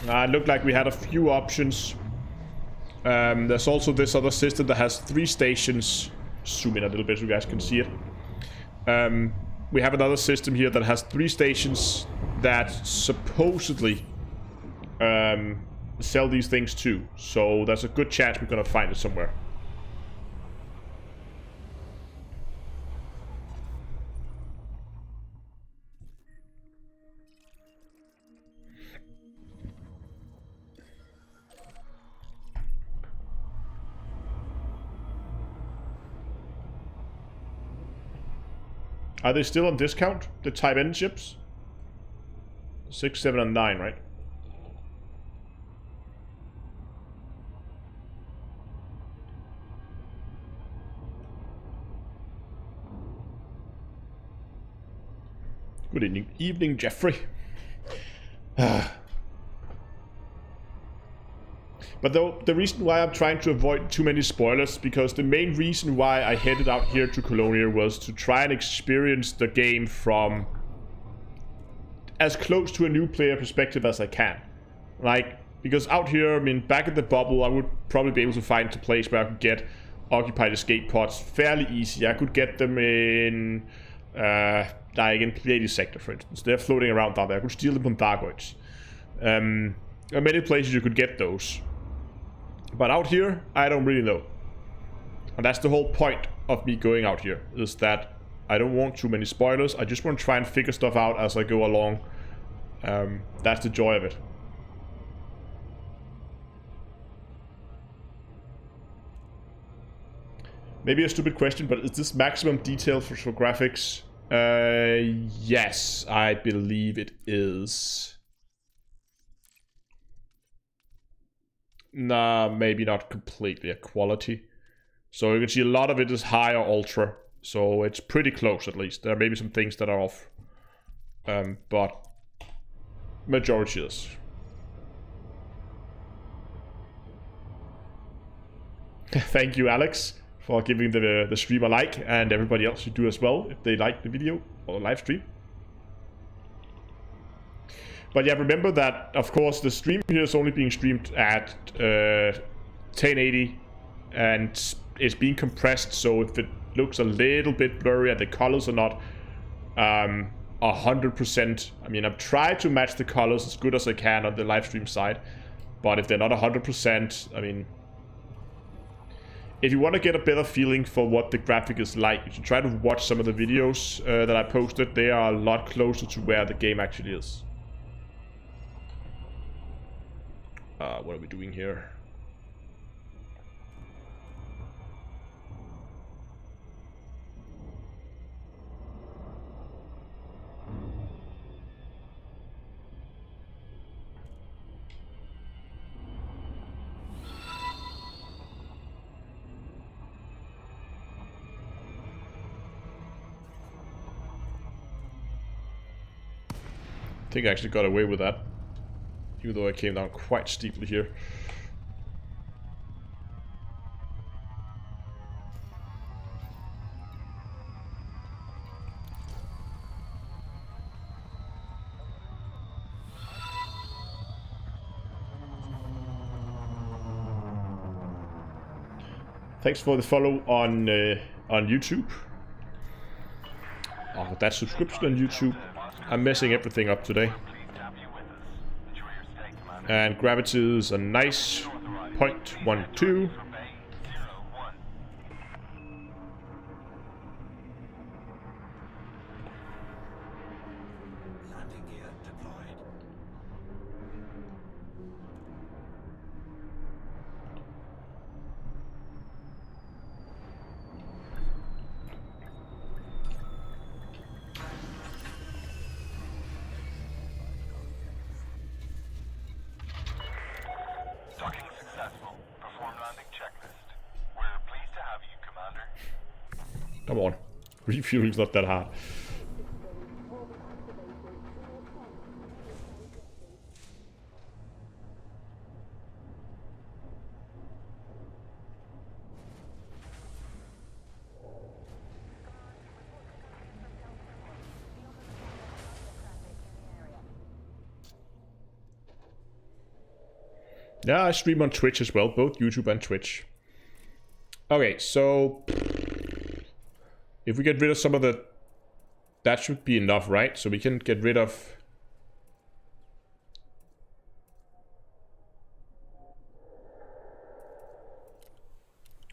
It looked like we had a few options. There's also this other system that has 3 stations. Zoom in a little bit so you guys can see it. We have another system here that has 3 stations that supposedly sell these things too. So there's a good chance we're gonna find it somewhere. Are they still on discount? The Type N chips? 6, 7, and 9, right? Good evening, Jeffrey. But though, the reason why I'm trying to avoid too many spoilers, because the main reason why I headed out here to Colonia was to try and experience the game from as close to a new player perspective as I can. Like, because out here, I mean, back in the bubble, I would probably be able to find a place where I could get occupied escape pods fairly easy. I could get them in, like in Pleiades sector, for instance. They're floating around down there. I could steal them from Dargoids. There are many places you could get those. But out here, I don't really know. And that's the whole point of me going out here, is that I don't want too many spoilers. I just want to try and figure stuff out as I go along. That's the joy of it. Maybe a stupid question, but is this maximum detail for graphics? Yes, I believe it is. Nah, maybe not completely a quality. So you can see a lot of it is high or ultra. So it's pretty close at least. There may be some things that are off. But majority is. Thank you, Alex, for giving the stream a like, and everybody else should do as well if they like the video or the live stream. But yeah, remember that, of course, the stream here is only being streamed at 1080, and it's being compressed, so if it looks a little bit blurry and the colors are not 100%, I mean, I've tried to match the colors as good as I can on the live stream side, but if they're not 100%, I mean, if you want to get a better feeling for what the graphic is like, you should try to watch some of the videos that I posted. They are a lot closer to where the game actually is. What are we doing here? I think I actually got away with that, even though I came down quite steeply here. Thanks for the follow on YouTube. Oh, that subscription on YouTube. I'm messing everything up today. And gravity is a nice 0.12. Landing gear deployed. Docking successful. Perform landing checklist. We're pleased to have you, Commander. Come on. Refueling's not that hard. Yeah, I stream on Twitch as well, both YouTube and Twitch. Okay, so if we get rid of some of the... That should be enough, right? So we can get rid of...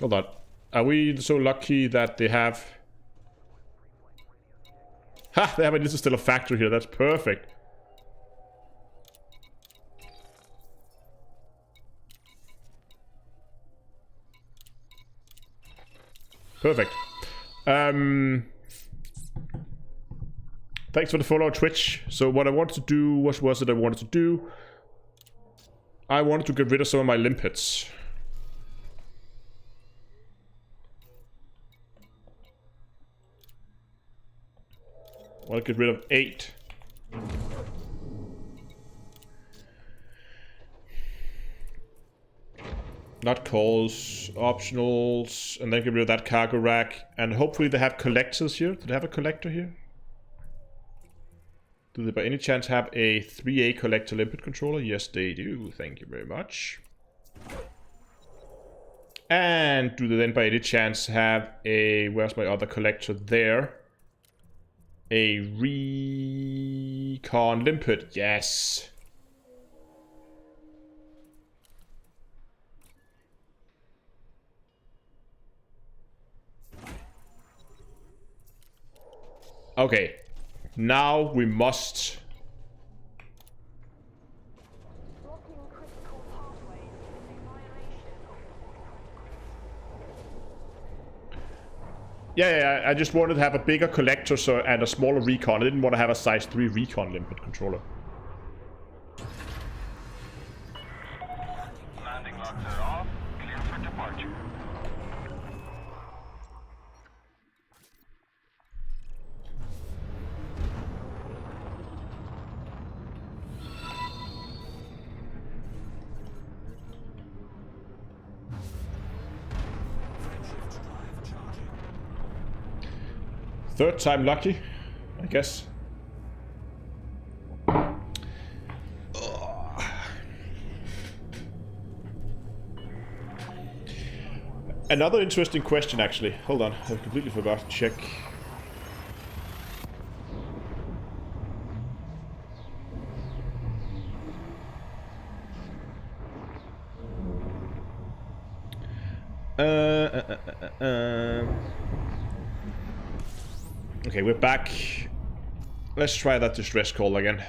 Hold on. Are we so lucky that they have... Ha! They have a little still a factory here. That's perfect. Perfect. Thanks for the follow on Twitch. So what I wanted to do, what was it I wanted to do? I wanted to get rid of some of my limpets. I want to get rid of 8. Not calls, optionals, and then get rid of that cargo rack. And hopefully they have collectors here. Do they have a collector here? Do they by any chance have a 3A collector limpet controller? Yes, they do. Thank you very much. And do they then by any chance have a... Where's my other collector there? A recon limpet. Yes. Okay. Now we must... Yeah, I just wanted to have a bigger collector and a smaller recon. I didn't want to have a size 3 recon limpet controller. Landing logs are off. Clear for departure. Third time lucky, I guess. Another interesting question, actually. Hold on, I completely forgot to check. Okay, we're back. Let's try that distress call again.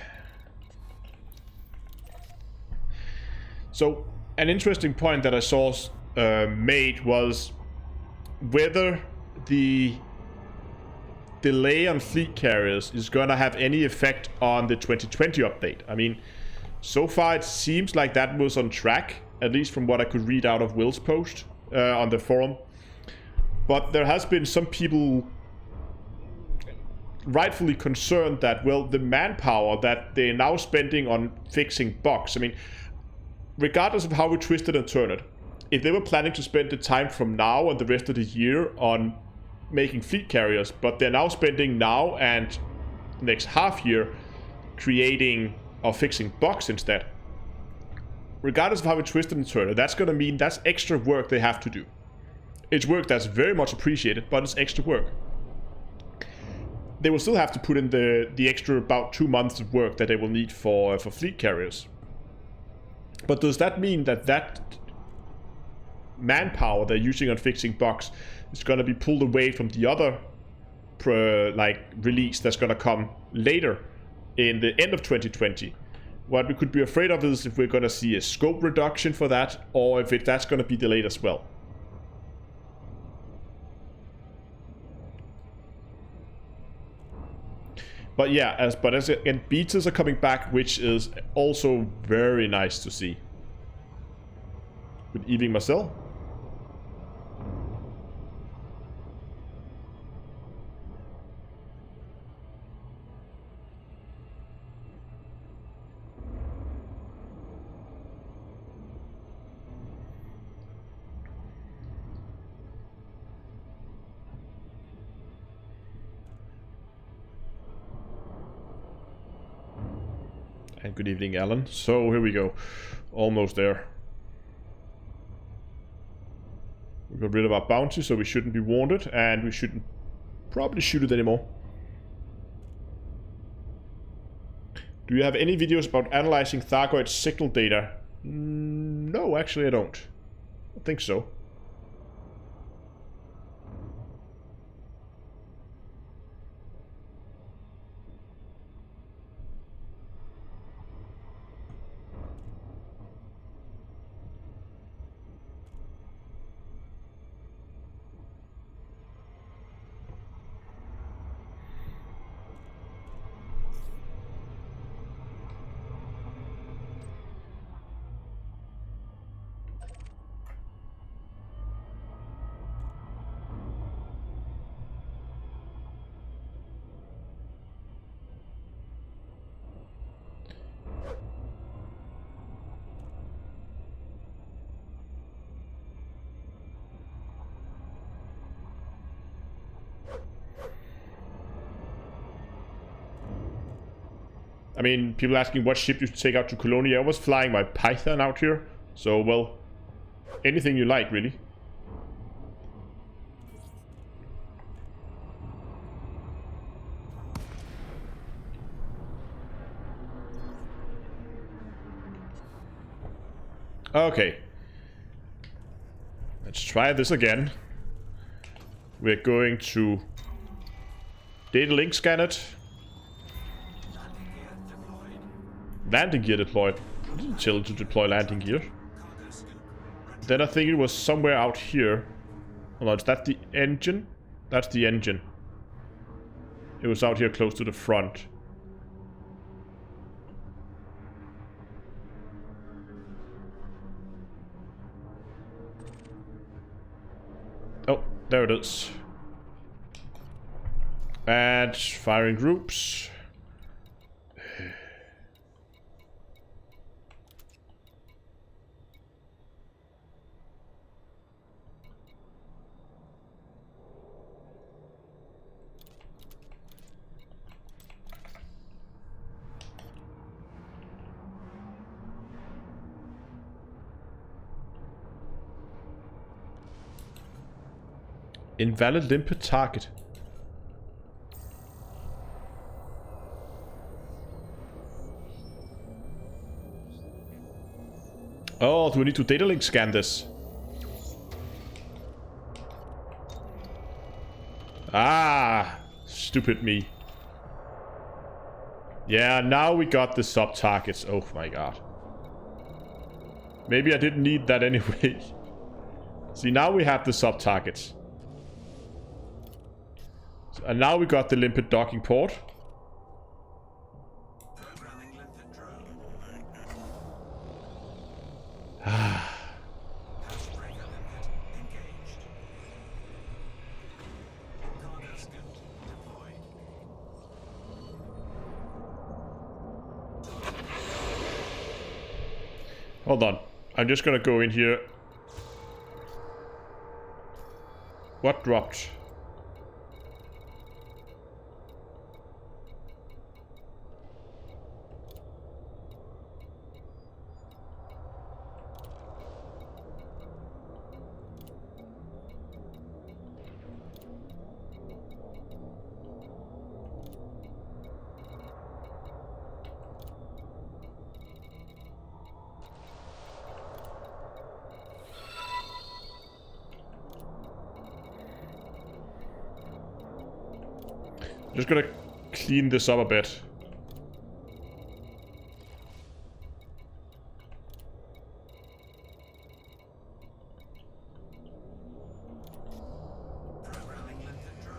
So, an interesting point that I saw made was whether the delay on fleet carriers is going to have any effect on the 2020 update. I mean, so far it seems like that was on track, at least from what I could read out of Will's post on the forum. But there has been some people rightfully concerned that, well, the manpower that they're now spending on fixing bugs, I mean, regardless of how we twist it and turn it, if they were planning to spend the time from now and the rest of the year on making fleet carriers, but they're now spending now and next half year creating or fixing bugs instead, regardless of how we twist it and turn it, that's going to mean that's extra work they have to do. It's work that's very much appreciated, but it's extra work. They will still have to put in the extra about 2 months of work that they will need for fleet carriers. But does that mean that that manpower they're using on fixing bugs is going to be pulled away from the other release that's going to come later in the end of 2020? What we could be afraid of is if we're going to see a scope reduction for that, or if that's going to be delayed as well. But yeah, as betas are coming back, which is also very nice to see. Good evening, Marcel. And good evening, Alan. So here we go. Almost there. We got rid of our bounty, so we shouldn't be wanted, and we shouldn't probably shoot it anymore. Do you have any videos about analyzing Thargoid signal data? No, actually I don't. I think so. I mean, people asking what ship you should take out to Colonia. I was flying my Python out here. So, well, anything you like, really. Okay. Let's try this again. We're going to data link scan it. Landing gear deployed. I didn't tell it to deploy landing gear. Then I think it was somewhere out here. Hold on, is that the engine? That's the engine. It was out here close to the front. Oh, there it is. And firing groups. Invalid limpet target. Oh, do we need to data link scan this? Ah, stupid me. Yeah, now we got the sub targets. Oh my god. Maybe I didn't need that anyway. See, now we have the sub targets. And now we got the limpet docking port. Programming limpet drone. Housebreaker limpet engaged. Cargo scoot deployed. Hold on. I'm just gonna go in here. What dropped? Just gonna clean this up a bit. Programming limpet drone.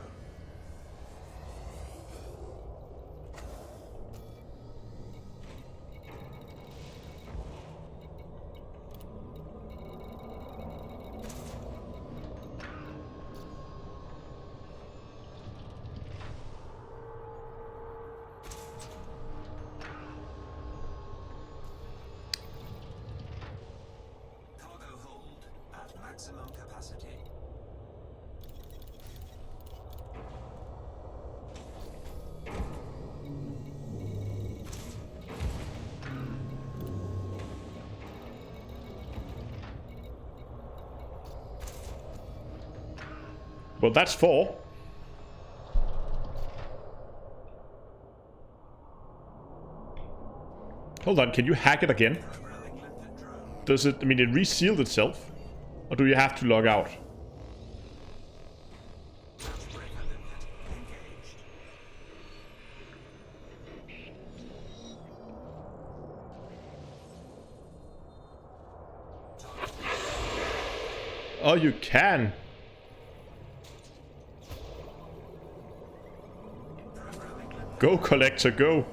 Cargo hold at maximum capacity. Well, that's 4. Hold on, can you hack it again? Does it, I mean, it resealed itself? Or do you have to log out? Oh, you can. Go, Collector, go.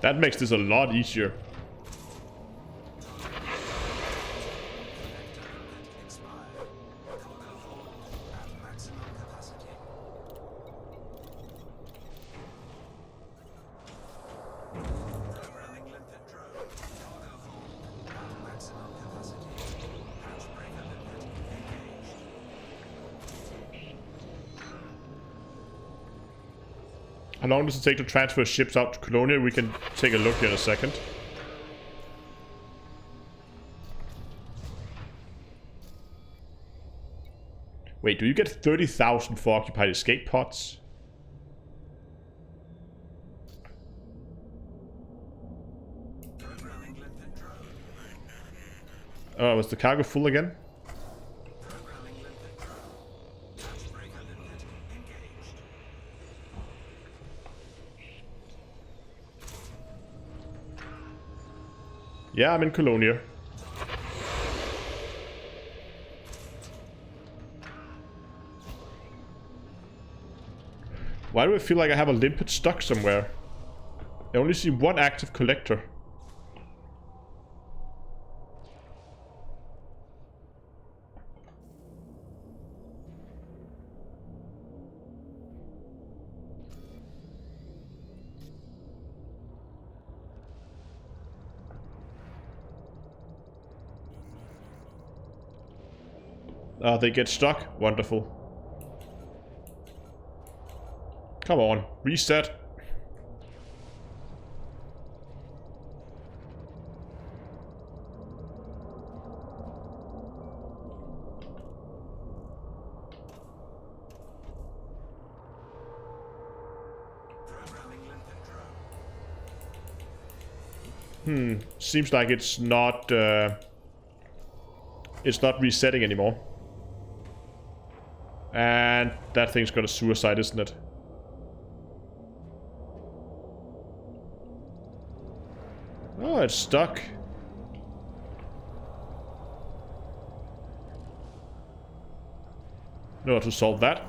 That makes this a lot easier. How long does it take to transfer ships out to Colonia? We can take a look here in a second. Wait, do you get 30,000 for occupied escape pods? Oh, was the cargo full again? Yeah, I'm in Colonia. Why do I feel like I have a limpet stuck somewhere? I only see one active collector. They get stuck. Wonderful. Come on, reset. Seems like it's not resetting anymore. And that thing's got a suicide, isn't it? Oh, it's stuck. Know how to solve that?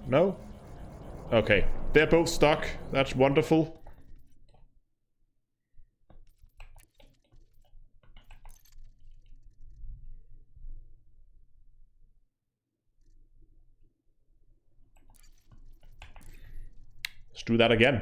No? Okay. They're both stuck. That's wonderful. Let's do that again.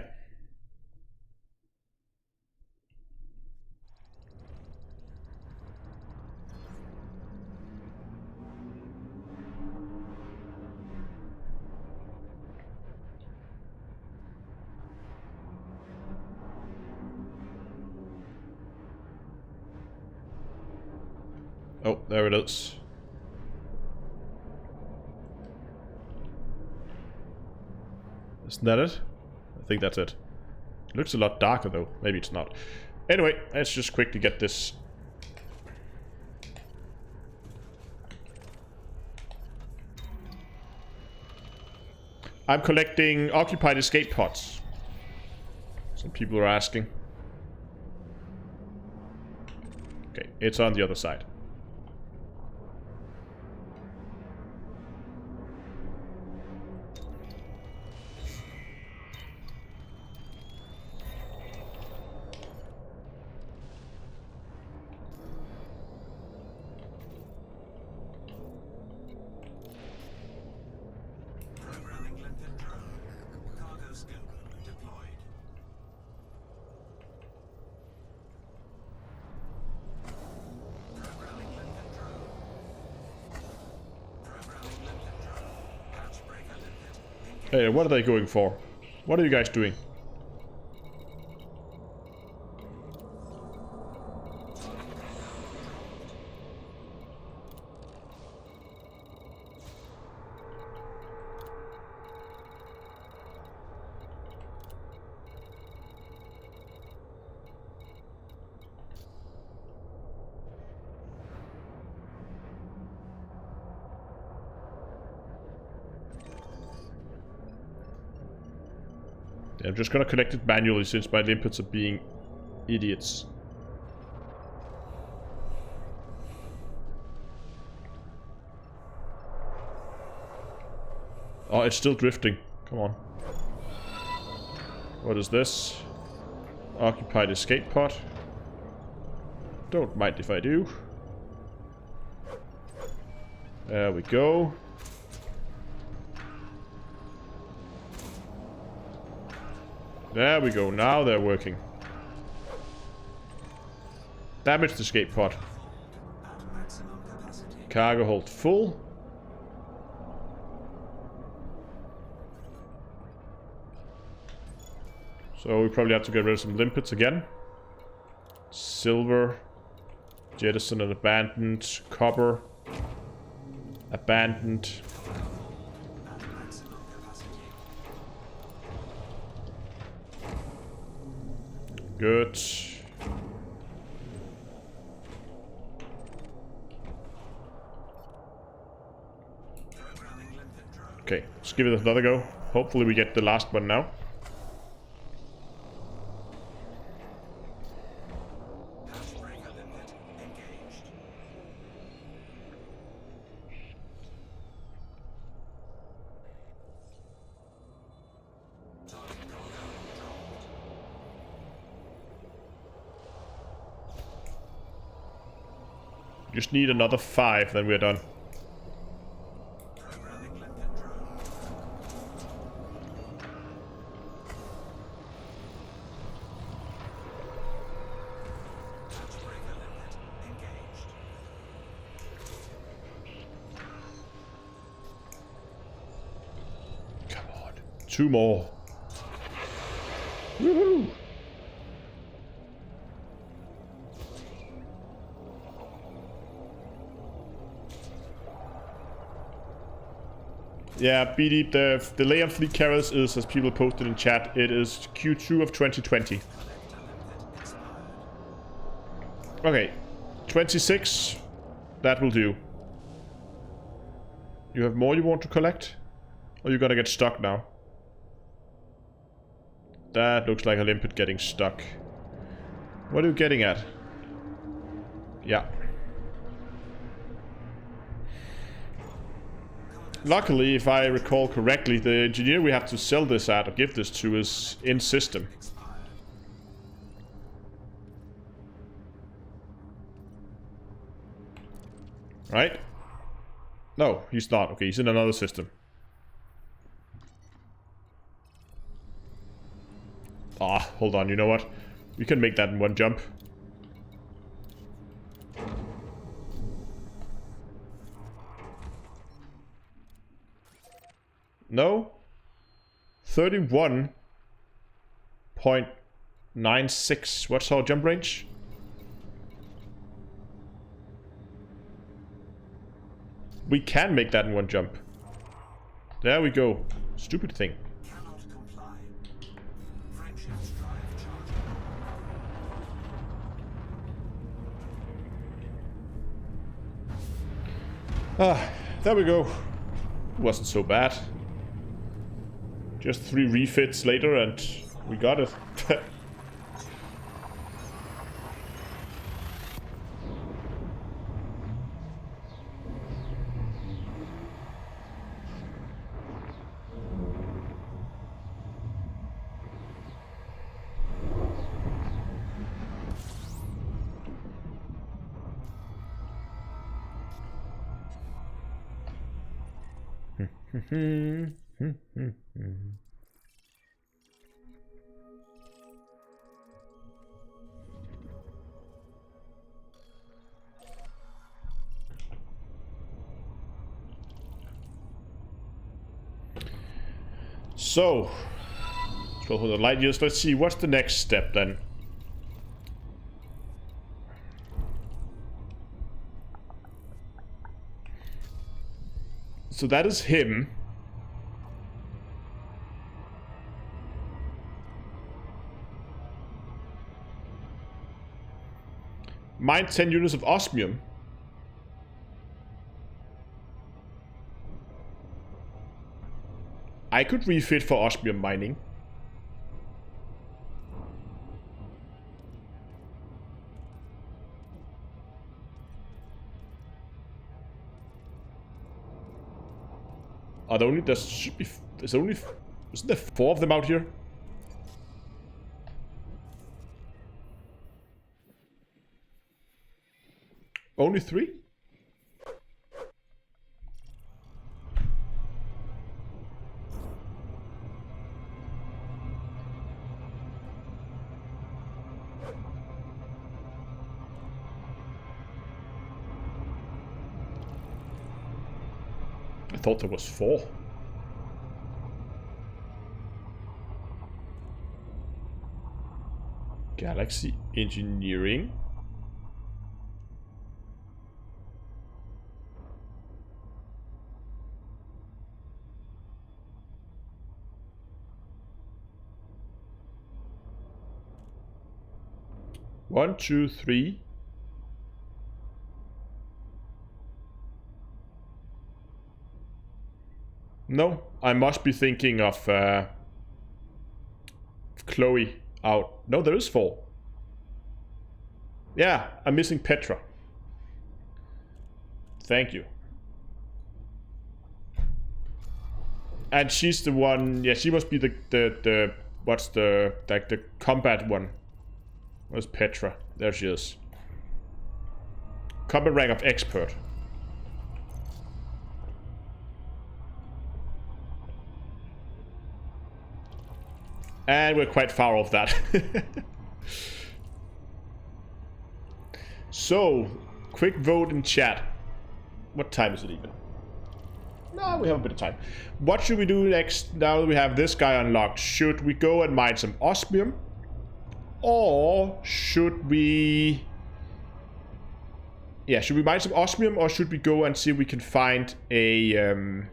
Oh, there it is. Isn't that it? I think that's it. It looks a lot darker though. Maybe it's not. Anyway, let's just quickly get this. I'm collecting occupied escape pods. Some people are asking. Okay, it's on the other side. Hey, what are they going for? What are you guys doing? I'm just gonna connect it manually since my limpets are being idiots. Oh, it's still drifting. Come on. What is this? Occupied escape pod. Don't mind if I do. There we go. There we go, now they're working. Damaged escape pod. At maximum capacity. Cargo hold full. So we probably have to get rid of some limpets again. Silver. Jettison and abandoned. Copper. Abandoned. At maximum capacity. Good. Programming limpet drone. Okay, let's give it another go. Hopefully we get the last one now. Breaker limpet engaged. Target cargo dropped. Just need another 5, then we're done. Programming limpet drone. Breaker limpet engaged. Come on. 2 more. Woohoo! Yeah, BD, the delay on fleet carriers is, as people posted in chat, it is Q2 of 2020. Okay, 26. That will do. You have more you want to collect? Or you're gonna get stuck now? That looks like a limpet getting stuck. What are you getting at? Yeah. Luckily, if I recall correctly, the engineer we have to sell this at or give this to is in system. Right? No, he's not. Okay, he's in another system. Ah, hold on, you know what? We can make that in one jump. No? 31.96. What's our jump range? We can make that in one jump. There we go. Stupid thing. Cannot comply. Frameshift drive charging. Ah, there we go. Wasn't so bad. Just 3 refits later and we got it. So, 1200 light years. Let's see, what's the next step then? So that is him. Mine 10 units of osmium. I could refit for osmium mining. Are there only, there should be, there's only, isn't there 4 of them out here? Only 3? I thought there was 4. Galaxy engineering. One, two, three. No, I must be thinking of Chloe out. No, there is 4. Yeah, I'm missing Petra. Thank you. And she's the one. Yeah, she must be the what's the, like, the combat one. Where's Petra? There she is. Combat rank of expert. And we're quite far off that. So, quick vote in chat. What time is it even? No, we have a bit of time. What should we do next now that we have this guy unlocked? Should we go and mine some osmium? Or should we... Yeah, should we mine some osmium, or should we go and see if we can find a...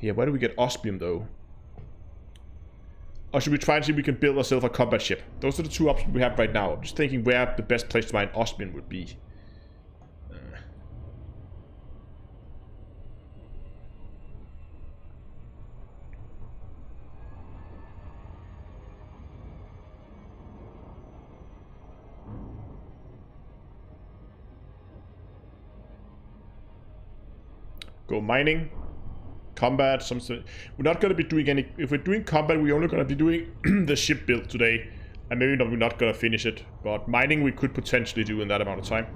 Yeah, where do we get osmium, though? Or should we try and see if we can build ourselves a combat ship? Those are the 2 options we have right now. I'm just thinking where the best place to mine osmium would be. Go mining. Combat, something. We're not going to be doing any... If we're doing combat, we're only going to be doing the ship build today. And maybe we're not going to finish it. But mining we could potentially do in that amount of time.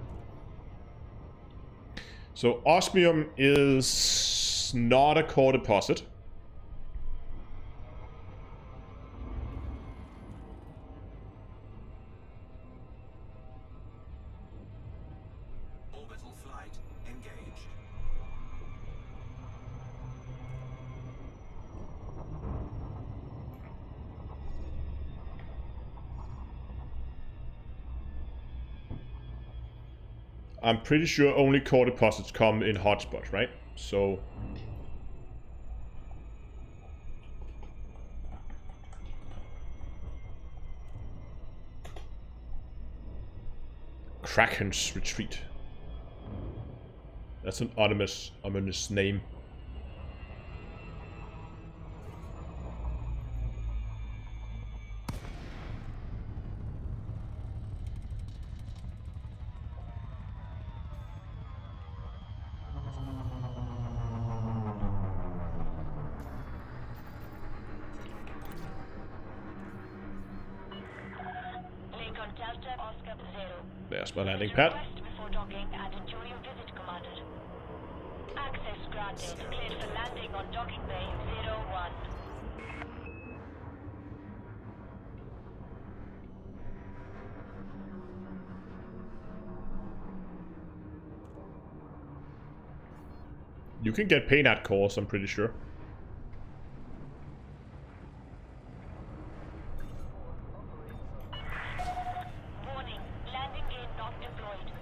So osmium is not a core deposit. Orbital flight engaged. I'm pretty sure only core deposits come in hotspots, right? So... Kraken's Retreat. That's an ominous name. There's my landing pad. Before docking and enjoy your visit, Commander. Access granted. Cleared for landing on docking bay 01. You can get paint at cores, I'm pretty sure. Warning, landing gear not deployed.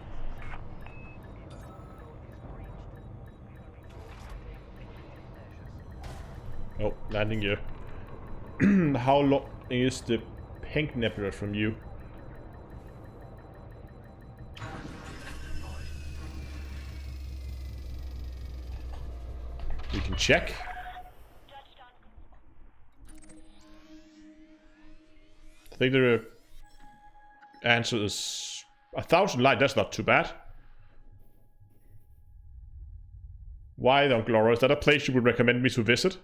Oh, landing gear. How long is the pink nebula from you? We can check. I think the answer is 1,000 light. That's not too bad. Why, Uncle Laura? Is that a place you would recommend me to visit?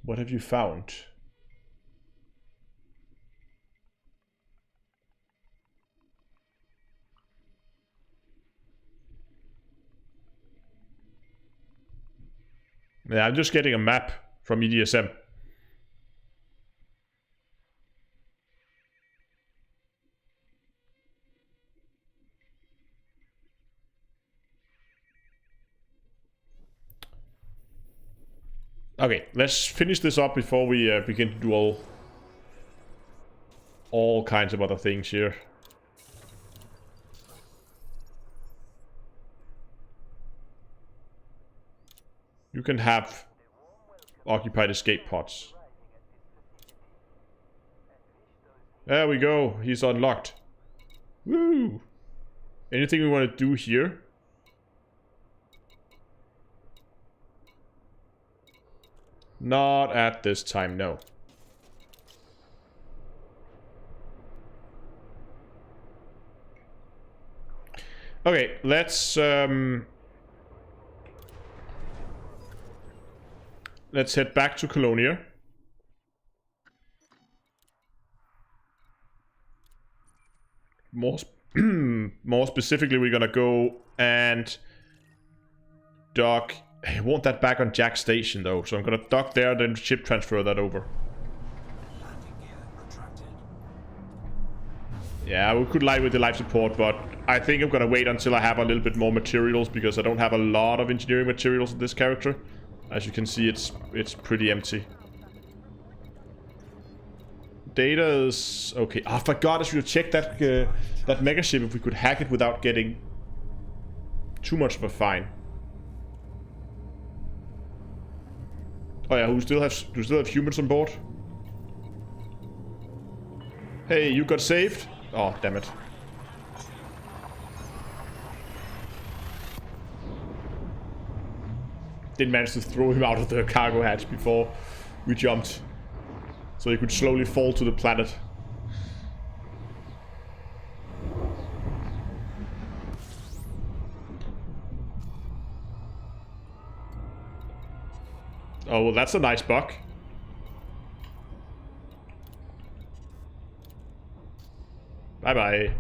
What have you found? Yeah, I'm just getting a map from EDSM. Okay, let's finish this up before we begin to do all kinds of other things here. You can have occupied escape pods. There we go, he's unlocked. Woo! Anything we want to do here? Not at this time, no. Okay, let's head back to Colonia. More specifically, we're gonna go and dock. I want that back on Jack Station though, so I'm gonna dock there, then ship transfer that over. Landing gear retracted. Yeah, we could light with the life support, but I think I'm gonna wait until I have a little bit more materials, because I don't have a lot of engineering materials in this character. As you can see, it's pretty empty. Data is okay. I forgot I should have checked that that mega ship if we could hack it without getting too much of a fine. Oh yeah, do we still have humans on board? Hey, you got saved? Oh, damn it. Didn't manage to throw him out of the cargo hatch before we jumped. So he could slowly fall to the planet. Oh, well, that's a nice buck. Bye-bye.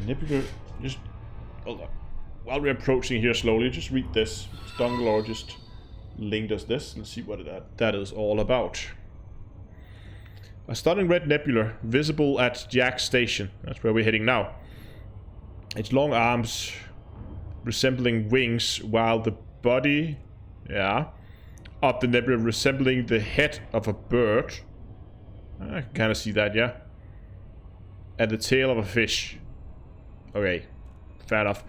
Nebula, just hold on. While we're approaching here slowly, just read this. Dunglore just linked us this. Let's see what that is all about. A stunning red nebula visible at Jack Station. That's where we're heading now. Its long arms resembling wings, while the body, of the nebula resembling the head of a bird. I can kind of see that, yeah. And the tail of a fish. Okay, fair enough.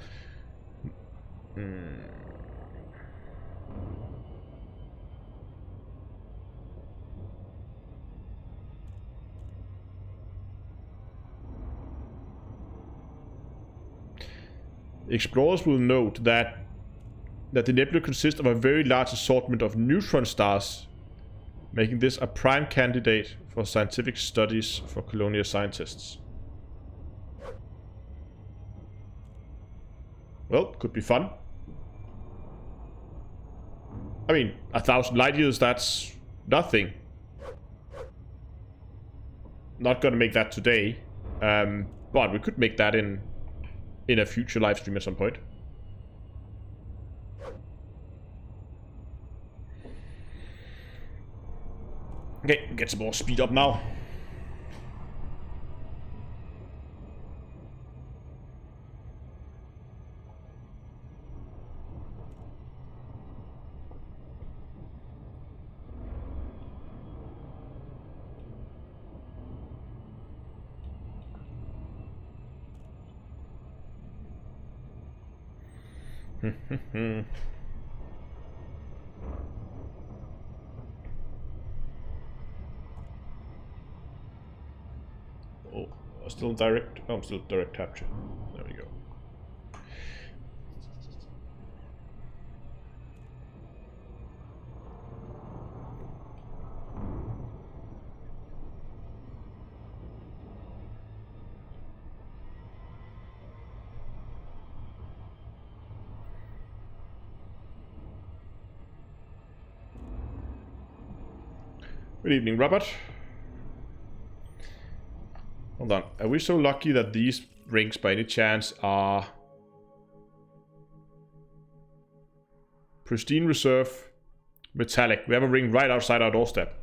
Explorers will note that the nebula consists of a very large assortment of neutron stars, making this a prime candidate for scientific studies for Colonia scientists. Well, could be fun. I mean, 1,000 light years, that's nothing. Not gonna make that today, but we could make that in a future live stream at some point. Okay, get some more speed up now. Oh, still direct. Oh, I'm still direct capture. There we go. Good evening, Robert. Hold on. Are we so lucky that these rings by any chance are pristine reserve metallic? We have a ring right outside our doorstep.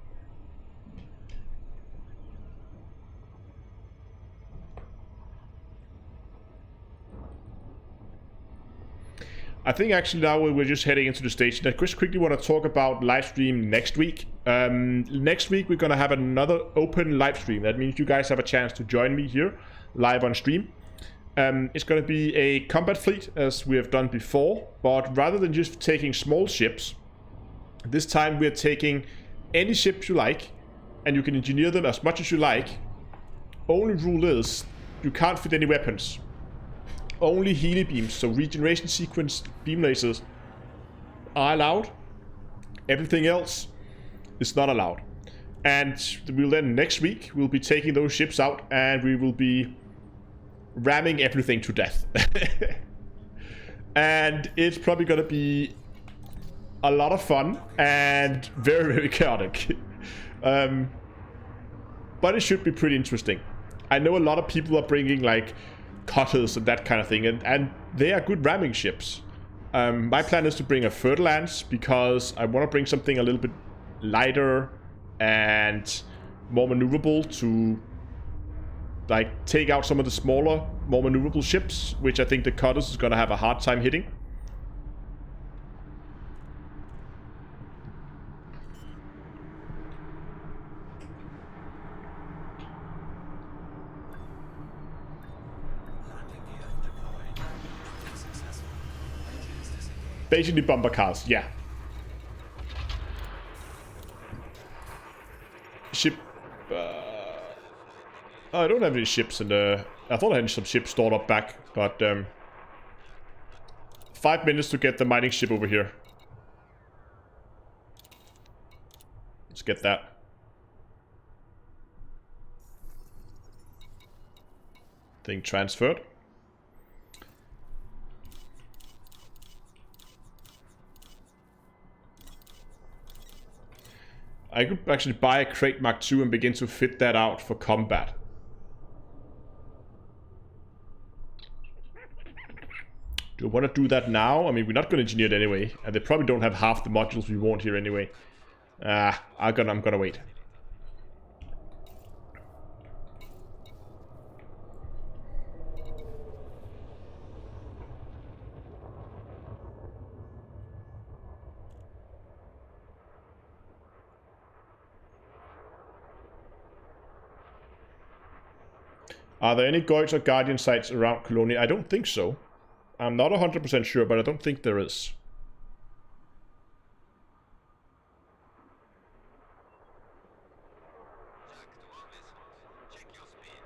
I think actually now we're just heading into the station. I just quickly want to talk about live stream next week. Next week we're going to have another open live stream. That means you guys have a chance to join me here live on stream. It's going to be a combat fleet as we have done before, but rather than just taking small ships, this time we're taking any ships you like, and you can engineer them as much as you like. Only rule is you can't fit any weapons. Only Healy beams, so regeneration sequence beam lasers are allowed. Everything else is not allowed. And we'll then next week we'll be taking those ships out and we will be ramming everything to death. And it's probably gonna be a lot of fun and very, very chaotic. But it should be pretty interesting. I know a lot of people are bringing like cutters and that kind of thing, and they are good ramming ships. My plan is to bring a Fer-de-Lance because I want to bring something a little bit lighter and more maneuverable to like take out some of the smaller, more maneuverable ships, which I think the cutters is going to have a hard time hitting. Basically bomber cars, yeah. Ship... I don't have any ships in the... I thought I had some ships stored up back, but 5 minutes to get the mining ship over here. Let's get that. Thing transferred. I could actually buy a crate Mark II and begin to fit that out for combat. Do I want to do that now? I mean, we're not going to engineer it anyway, and they probably don't have half the modules we want here anyway. I'm gonna wait. Are there any Goits or Guardian sites around Colonia? I don't think so. I'm not 100% sure, but I don't think there is.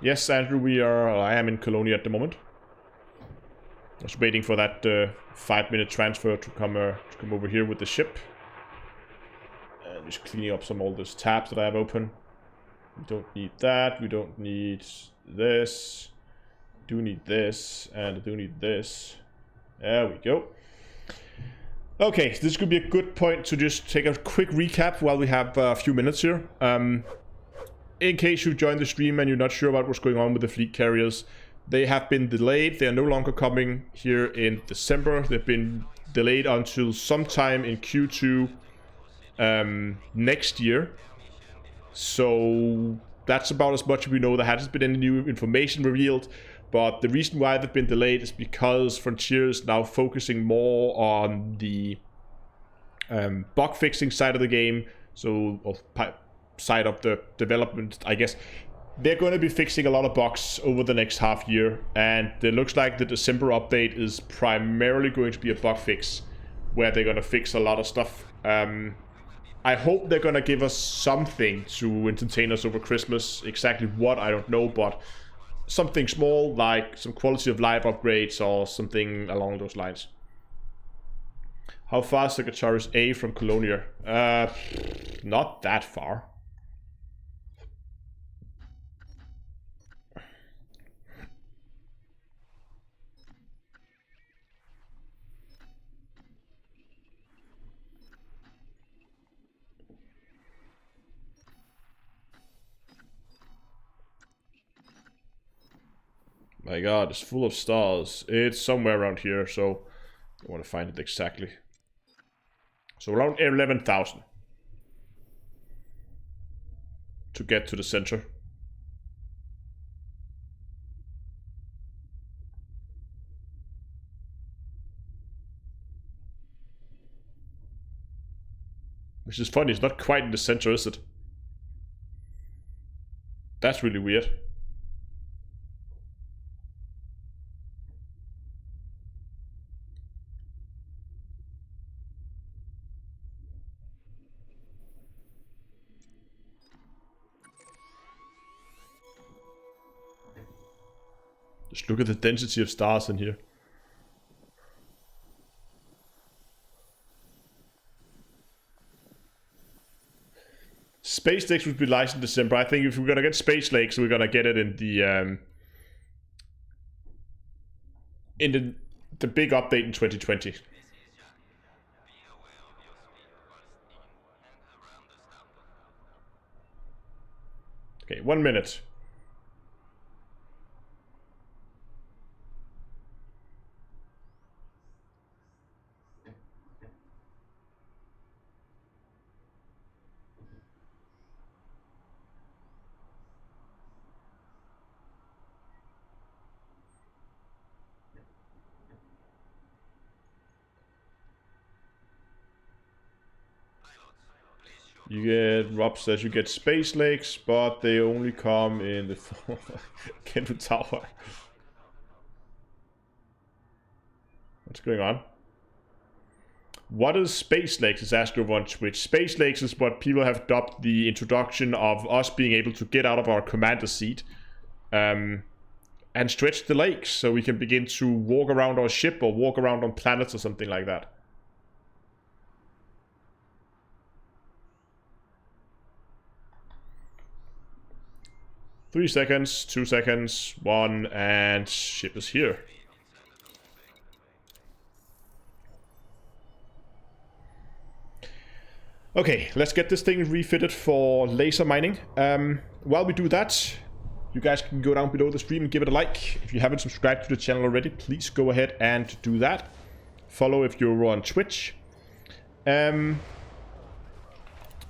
Yes, Andrew, I am in Colonia at the moment. I was waiting for that 5-minute transfer to come over here with the ship. And just cleaning up all those tabs that I have open. We don't need that. We don't need this. Do need this, and I do need this. There we go. Okay, so this could be a good point to just take a quick recap while we have a few minutes here. In case you joined the stream and you're not sure about what's going on with the fleet carriers, they have been delayed. They are no longer coming here in December. They've been delayed until sometime in Q2 next year. So that's about as much as we know. There hasn't been any new information revealed. But the reason why they've been delayed is because Frontier is now focusing more on the bug fixing side of the game. So, side of the development, I guess. They're going to be fixing a lot of bugs over the next half year, and it looks like the December update is primarily going to be a bug fix, where they're going to fix a lot of stuff. I hope they're going to give us something to entertain us over Christmas. Exactly what, I don't know, but something small, like some quality of life upgrades or something along those lines. How far is Secretariat A from Colonia? Not that far. My god, it's full of stars. It's somewhere around here, so I want to find it exactly. So around 11,000 to get to the center. Which is funny, it's not quite in the center, is it? That's really weird. Just look at the density of stars in here. Space Lakes would be licensed in December. I think if we're gonna get Space Lakes, we're gonna get it in the big update in 2020. Okay, 1 minute. You get, Rob says you get Space Lakes, but they only come in the Kenwood Tower. What's going on? What is Space Lakes? Is asked over on Twitch. Space Lakes is what people have dubbed the introduction of us being able to get out of our commander seat and stretch the lakes so we can begin to walk around our ship or walk around on planets or something like that. Three seconds, 2 seconds, 1, and ship is here. Okay, let's get this thing refitted for laser mining. While we do that, you guys can go down below the stream and give it a like. If you haven't subscribed to the channel already, please go ahead and do that. Follow if you're on Twitch.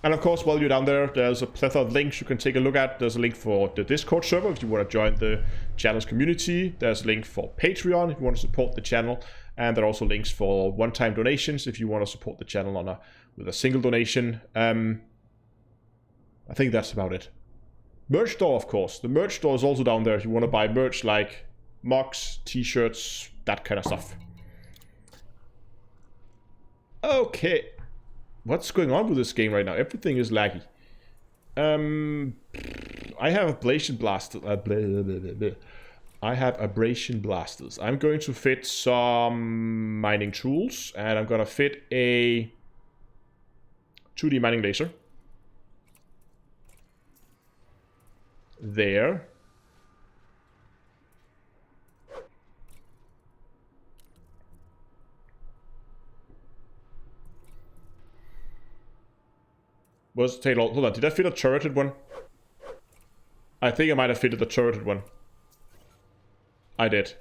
And of course, while you're down there, there's a plethora of links you can take a look at. There's a link for the Discord server if you want to join the channel's community. There's a link for Patreon if you want to support the channel. And there are also links for one-time donations if you want to support the channel with a single donation. I think that's about it. Merch store, of course. The merch store is also down there if you want to buy merch like mugs, t-shirts, that kind of stuff. Okay. What's going on with this game right now? Everything is laggy. I have ablation blasters. I have abrasion blasters. I'm going to fit some mining tools, and I'm gonna fit a 2D mining laser. There. Hold on, did I fit a turreted one? I think I might have fitted the turreted one. I did.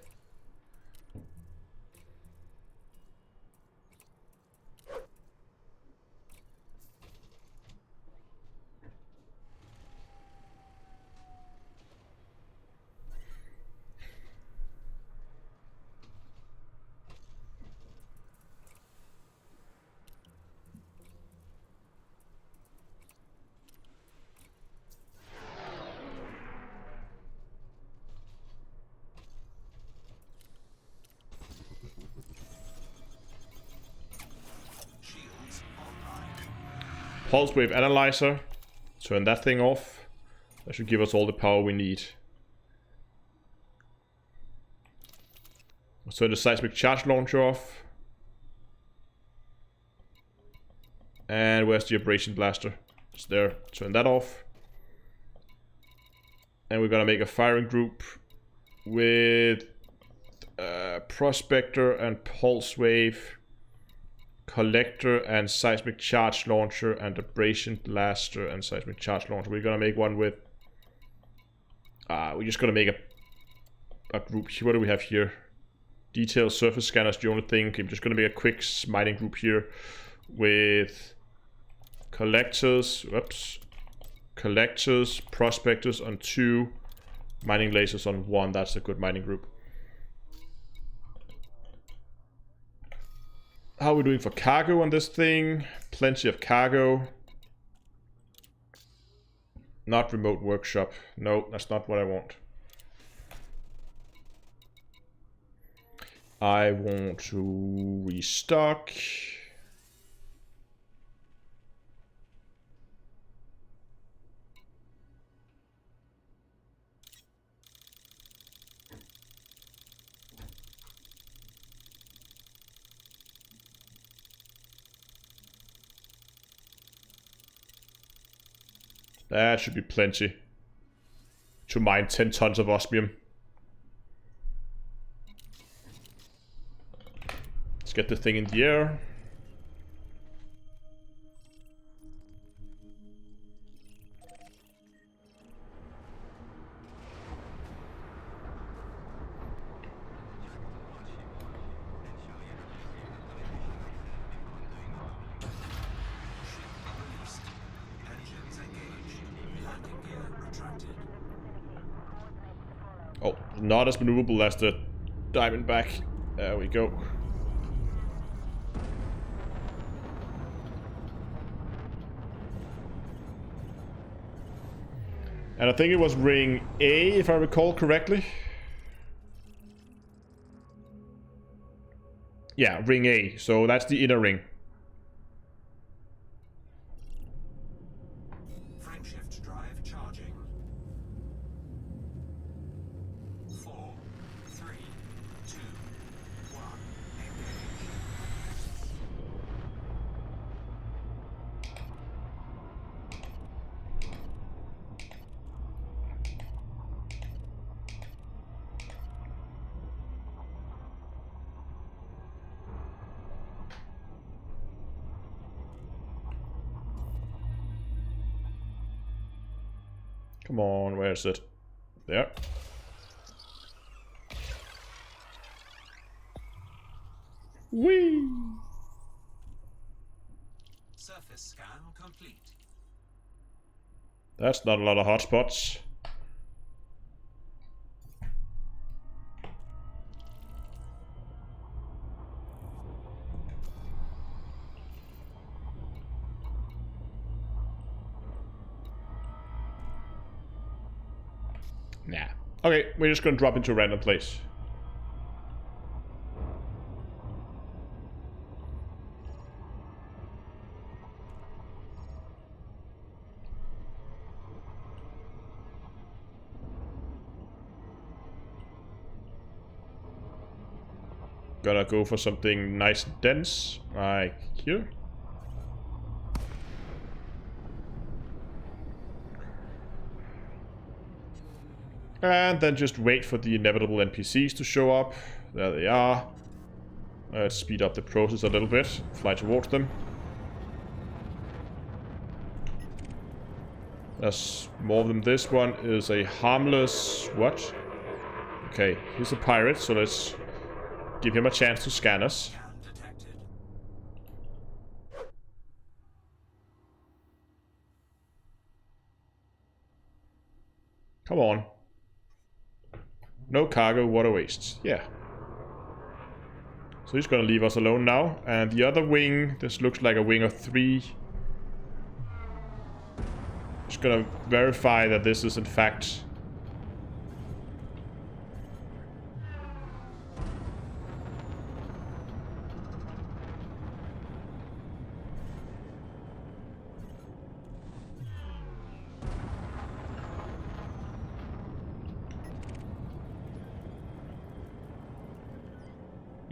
Pulse wave analyzer. Turn that thing off. That should give us all the power we need. Let's turn the seismic charge launcher off. And where's the abrasion blaster? It's there. Turn that off. And we're gonna make a firing group with prospector and pulse wave, collector and seismic charge launcher, and abrasion blaster and seismic charge launcher. We're gonna make one with we're just gonna make a group. What do we have here? Detailed surface scanners, the only thing. I'm just gonna make a quick mining group here with collectors, collectors, prospectors on 2, mining lasers on 1. That's a good mining group. How are we doing for cargo on this thing? Plenty of cargo. Not remote workshop. No, that's not what I want. I want to restock. That should be plenty to mine 10 tons of osmium. Let's get the thing in the air. Oh, not as maneuverable as the Diamondback. There we go. And I think it was ring A, if I recall correctly. Yeah, ring A. So that's the inner ring. Frameshift drive charging. 4, 3, 2, 1. Engage. Come on, where is it? There. Whee! Surface scan complete. That's not a lot of hotspots. Nah. Okay, we're just gonna drop into a random place. Gonna go for something nice and dense, like here. And then just wait for the inevitable NPCs to show up. There they are. Let's speed up the process a little bit. Fly towards them. There's more than this one. Is a harmless... what? Okay, he's a pirate, so let's give him a chance to scan us. Come on. No cargo, what a waste. Yeah. So he's gonna leave us alone now. And the other wing, this looks like a wing of 3. Just gonna verify that this is in fact...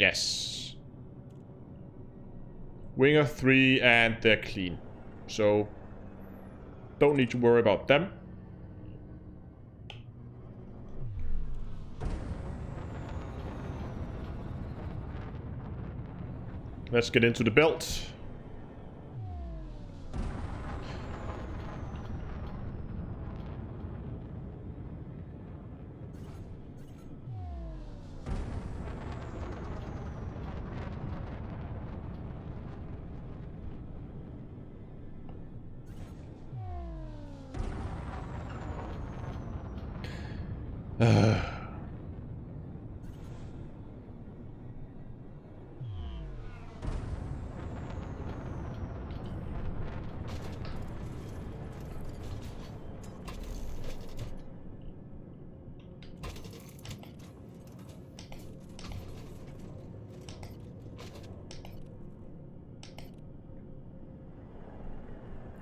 Yes. Wing of 3 and they're clean. So, don't need to worry about them. Let's get into the belt.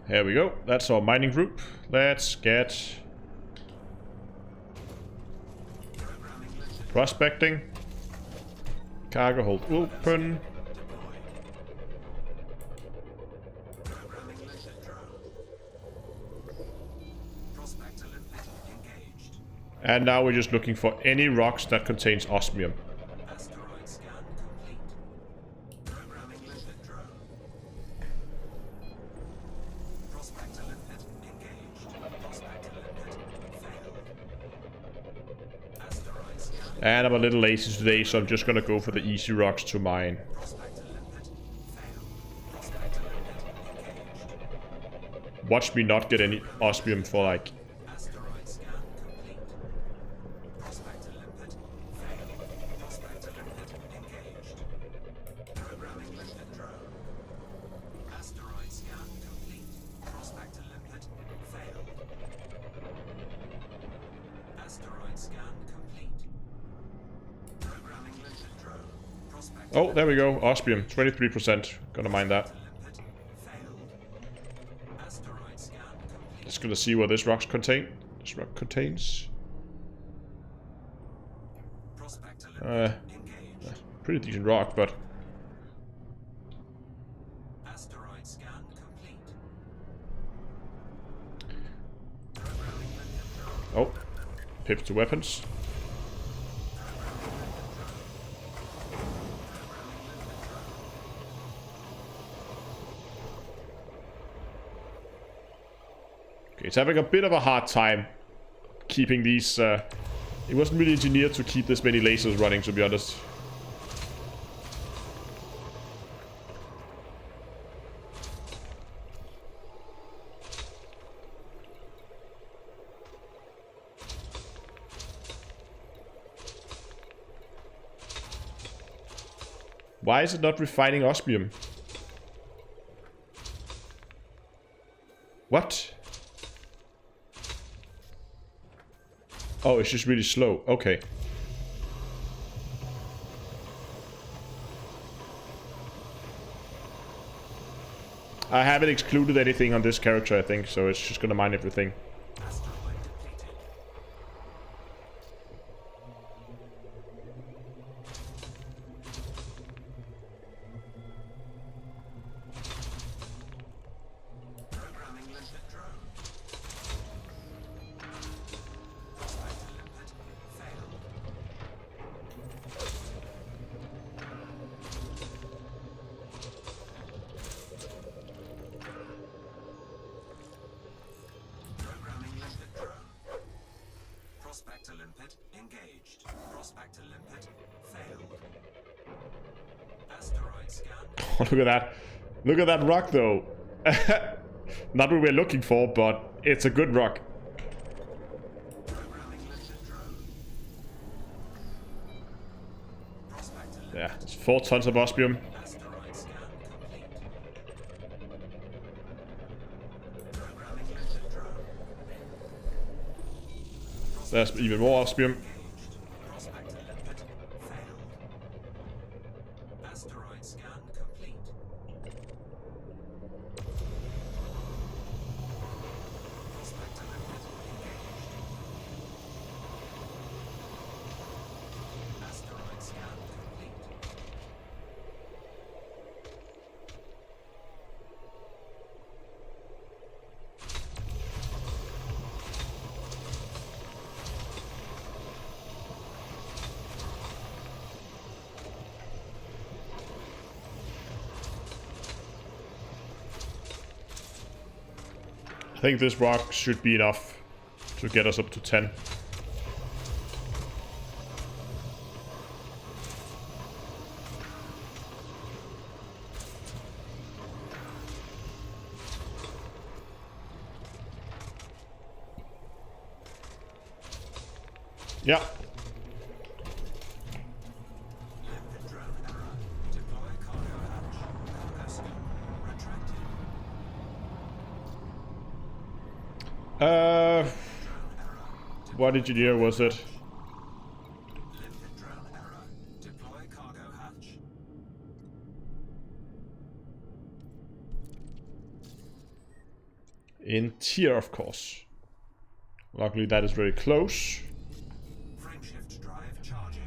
Here we go. That's our mining group. Let's get prospecting. Cargo hold open. And now we're just looking for any rocks that contains osmium. Asteroid scan complete. Programming lizard drone. Prospector limpet engaged. Prospector limpet failed. Asteroid scan. And I'm a little lazy today, so I'm just gonna go for the easy rocks to mine. Prospector limpet failed. Prospector limpet engaged. Watch me not get any osmium for like... Asteroid scan complete. Prospector limpet failed. Prospector limpet engaged. Programming lizard drone. Asteroid scan complete. Prospector limpet failed. Asteroid scan complete. Programming lizard drone. Prospector Oh, there we go. Osmium, 23%. Gonna mine that. limpet failed. Asteroid scan complete. Just gonna see what this rocks contain. This rock contains. Prospector limpet engaged. Pretty decent rock, but... Asteroid scan complete. Programming lizard drone. Oh. Pips to weapons. Okay, it's having a bit of a hard time keeping these... it wasn't really engineered to keep this many lasers running, to be honest. Why is it not refining osmium? Oh, it's just really slow. Okay. I haven't excluded anything on this character, I think, so it's just gonna mine everything. Asteroid depleted. Programming limpet drone. Prospector limpet failed. Programming limpet drone. Prospector limpet engaged. Prospector limpet failed. Asteroid scan. Oh, look at that. Look at that rock, though. Not what we're looking for, but it's a good rock. Programming limpet drone. Prospector limpet. Yeah, it's 4 tons of osmium. Asteroid scan complete. Programming limpet drone. There's even more osmium. Engaged. Prospector limpet failed. Asteroid scan complete. Prospector limpet engaged. Asteroid scan complete. I think this rock should be enough to get us up to 10. Yeah. Limpet drone error. Deploy cargo hatch. Cargo scope retracted. What engineer was it? Limpet drone error. Deploy cargo hatch. In tier, of course. Luckily, that is very close. Frameshift drive charging.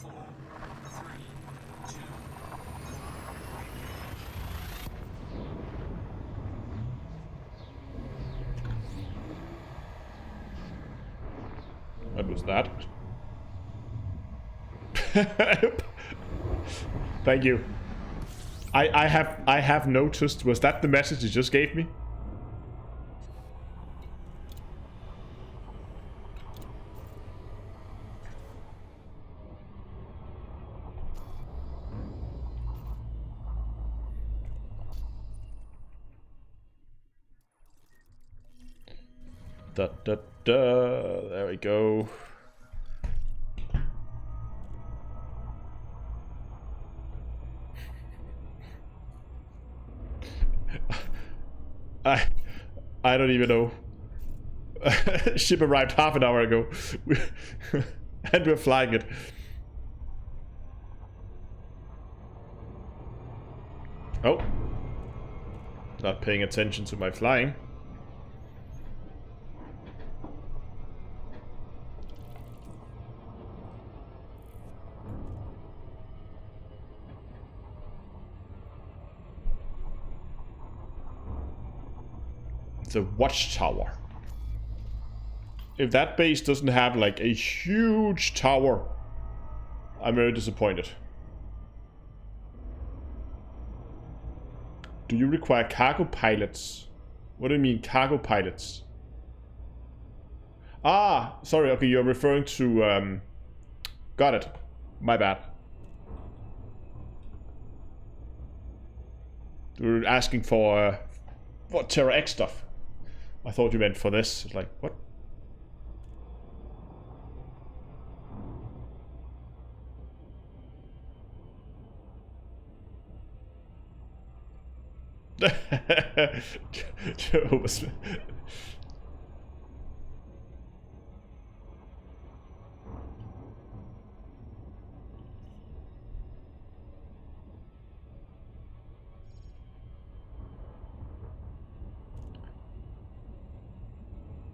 Four, three, two, What was that? Thank you. I have noticed. Was that the message you just gave me? Da da da. There we go. I don't even know. Ship arrived half an hour ago. And we're flying it. Oh. Not paying attention to my flying. It's a watchtower. If that base doesn't have like a huge tower, I'm very disappointed. Do you require cargo pilots? What do you mean cargo pilots? Ah, sorry, okay, you're referring to got it. My bad. You're asking for what Terra X stuff. I thought you meant for this. It's like, what?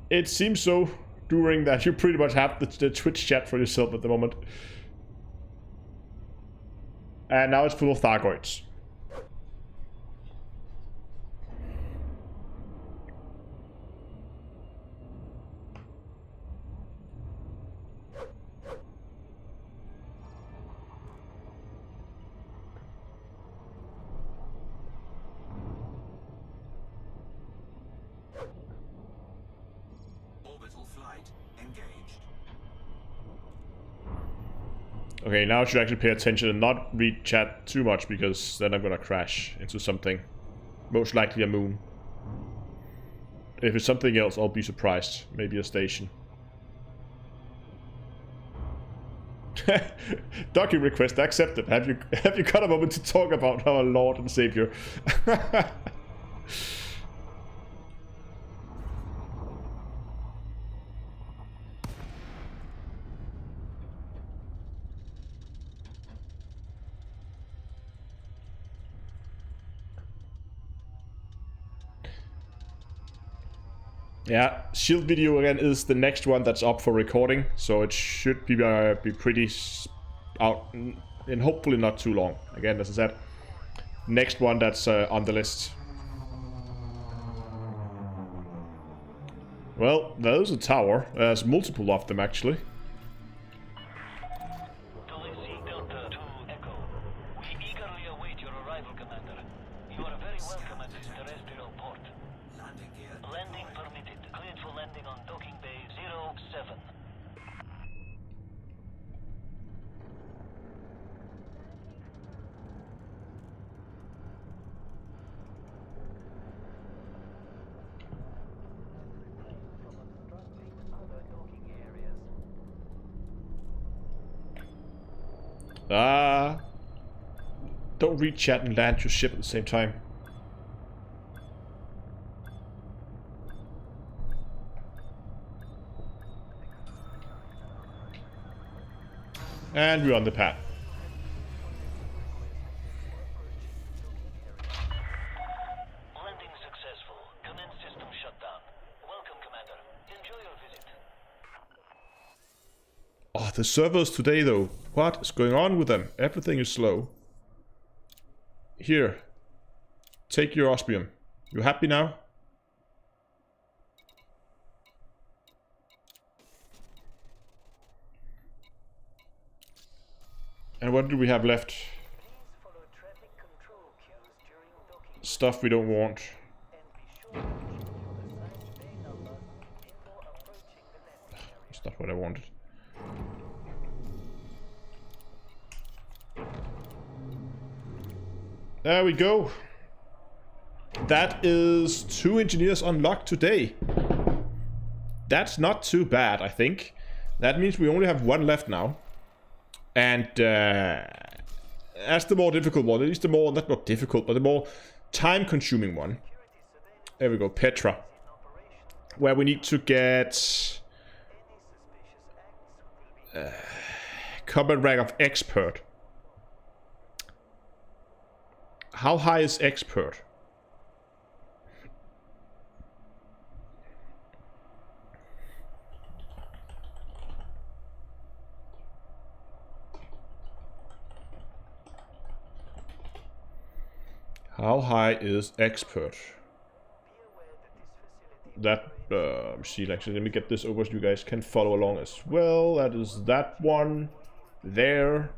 It seems so, during that you pretty much have the Twitch chat for yourself at the moment. And now it's full of Thargoids. Orbital flight engaged. Okay, now I should actually pay attention and not read chat too much, because then I'm gonna crash into something. Most likely a moon. If it's something else, I'll be surprised. Maybe a station. Docking request accepted. Have you got a moment to talk about our Lord and Savior? Yeah, shield video again is the next one that's up for recording, so it should be pretty out and hopefully not too long. Again, as I said, next one that's on the list. Well, there's a tower. There's multiple of them actually. Delta 2 Echo. We eagerly await your arrival, Commander. You are very welcome at this terrestrial port. Landing gear. Landing permitted. Cleared for landing on docking bay 07. Don't read chat and land your ship at the same time. And we're on the path. Landing successful. Commence system shutdown. Welcome, Commander. Enjoy your visit. Oh, the servers today though. What is going on with them? Everything is slow. Here. Take your osmium. You happy now? And what do we have left? Stuff we don't want. That's not what I wanted. There we go. That is 2 engineers unlocked today. That's not too bad, I think. That means we only have 1 left now. And that's the more difficult one. At least the more, not difficult, but the more time-consuming one. There we go, Petra. Where we need to get combat rank of expert. How high is expert? How high is expert? That, see, actually, let me get this over so you guys can follow along as well. That is that one there.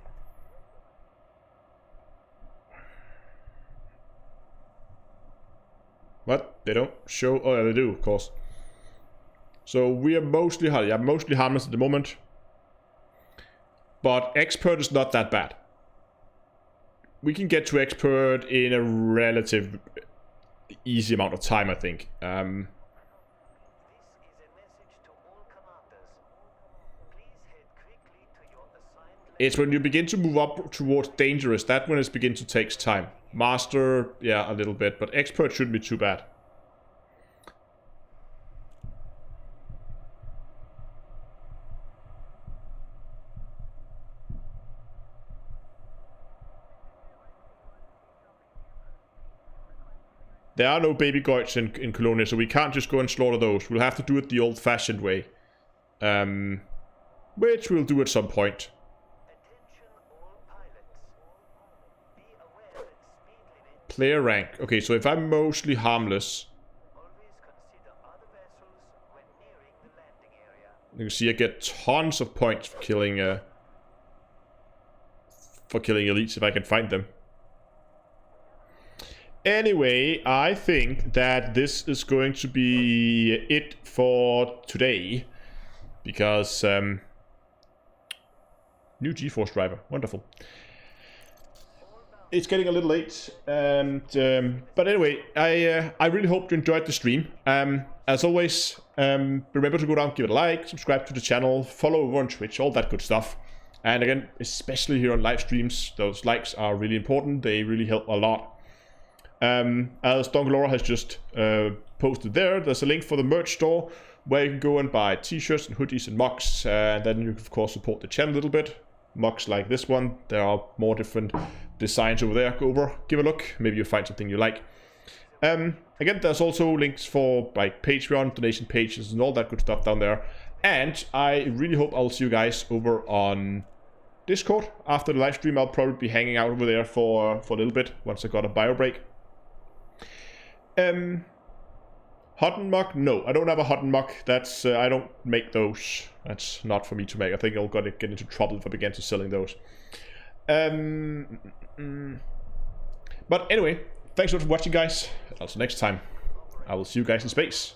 What? They don't show? Oh, yeah, they do, of course. So we are mostly, yeah, mostly harmless at the moment. But expert is not that bad. We can get to expert in a relative easy amount of time, I think. It's when you begin to move up towards dangerous, that when it begins to take time. Master, yeah, a little bit, but expert shouldn't be too bad. There are no baby goits in Colonia, so we can't just go and slaughter those. We'll have to do it the old-fashioned way. Which we'll do at some point. Player rank. Okay, so if I'm mostly harmless... You can see I get tons of points for killing elites if I can find them. Anyway, I think that this is going to be it for today. Because, new GeForce driver. Wonderful. It's getting a little late. And, but anyway, I really hope you enjoyed the stream. As always, remember to go down, give it a like, subscribe to the channel, follow over on Twitch, all that good stuff. And again, especially here on live streams, those likes are really important. They really help a lot. As Don Galora has just posted there's a link for the merch store where you can go and buy t-shirts and hoodies and mugs, and then you can of course support the channel a little bit. Mugs like this one, there are more different designs over there. Go over, give a look, maybe you'll find something you like. Again, there's also links for like Patreon, donation pages and all that good stuff down there. And I really hope I'll see you guys over on Discord. After the live stream, I'll probably be hanging out over there for a little bit once I got a bio break. Hot and muck? No, I don't have a hot and muck. That's I don't make those. That's not for me to make. I think I'll get into trouble if I begin to selling those. But anyway, thanks a lot for watching, guys. Until next time, I will see you guys in space.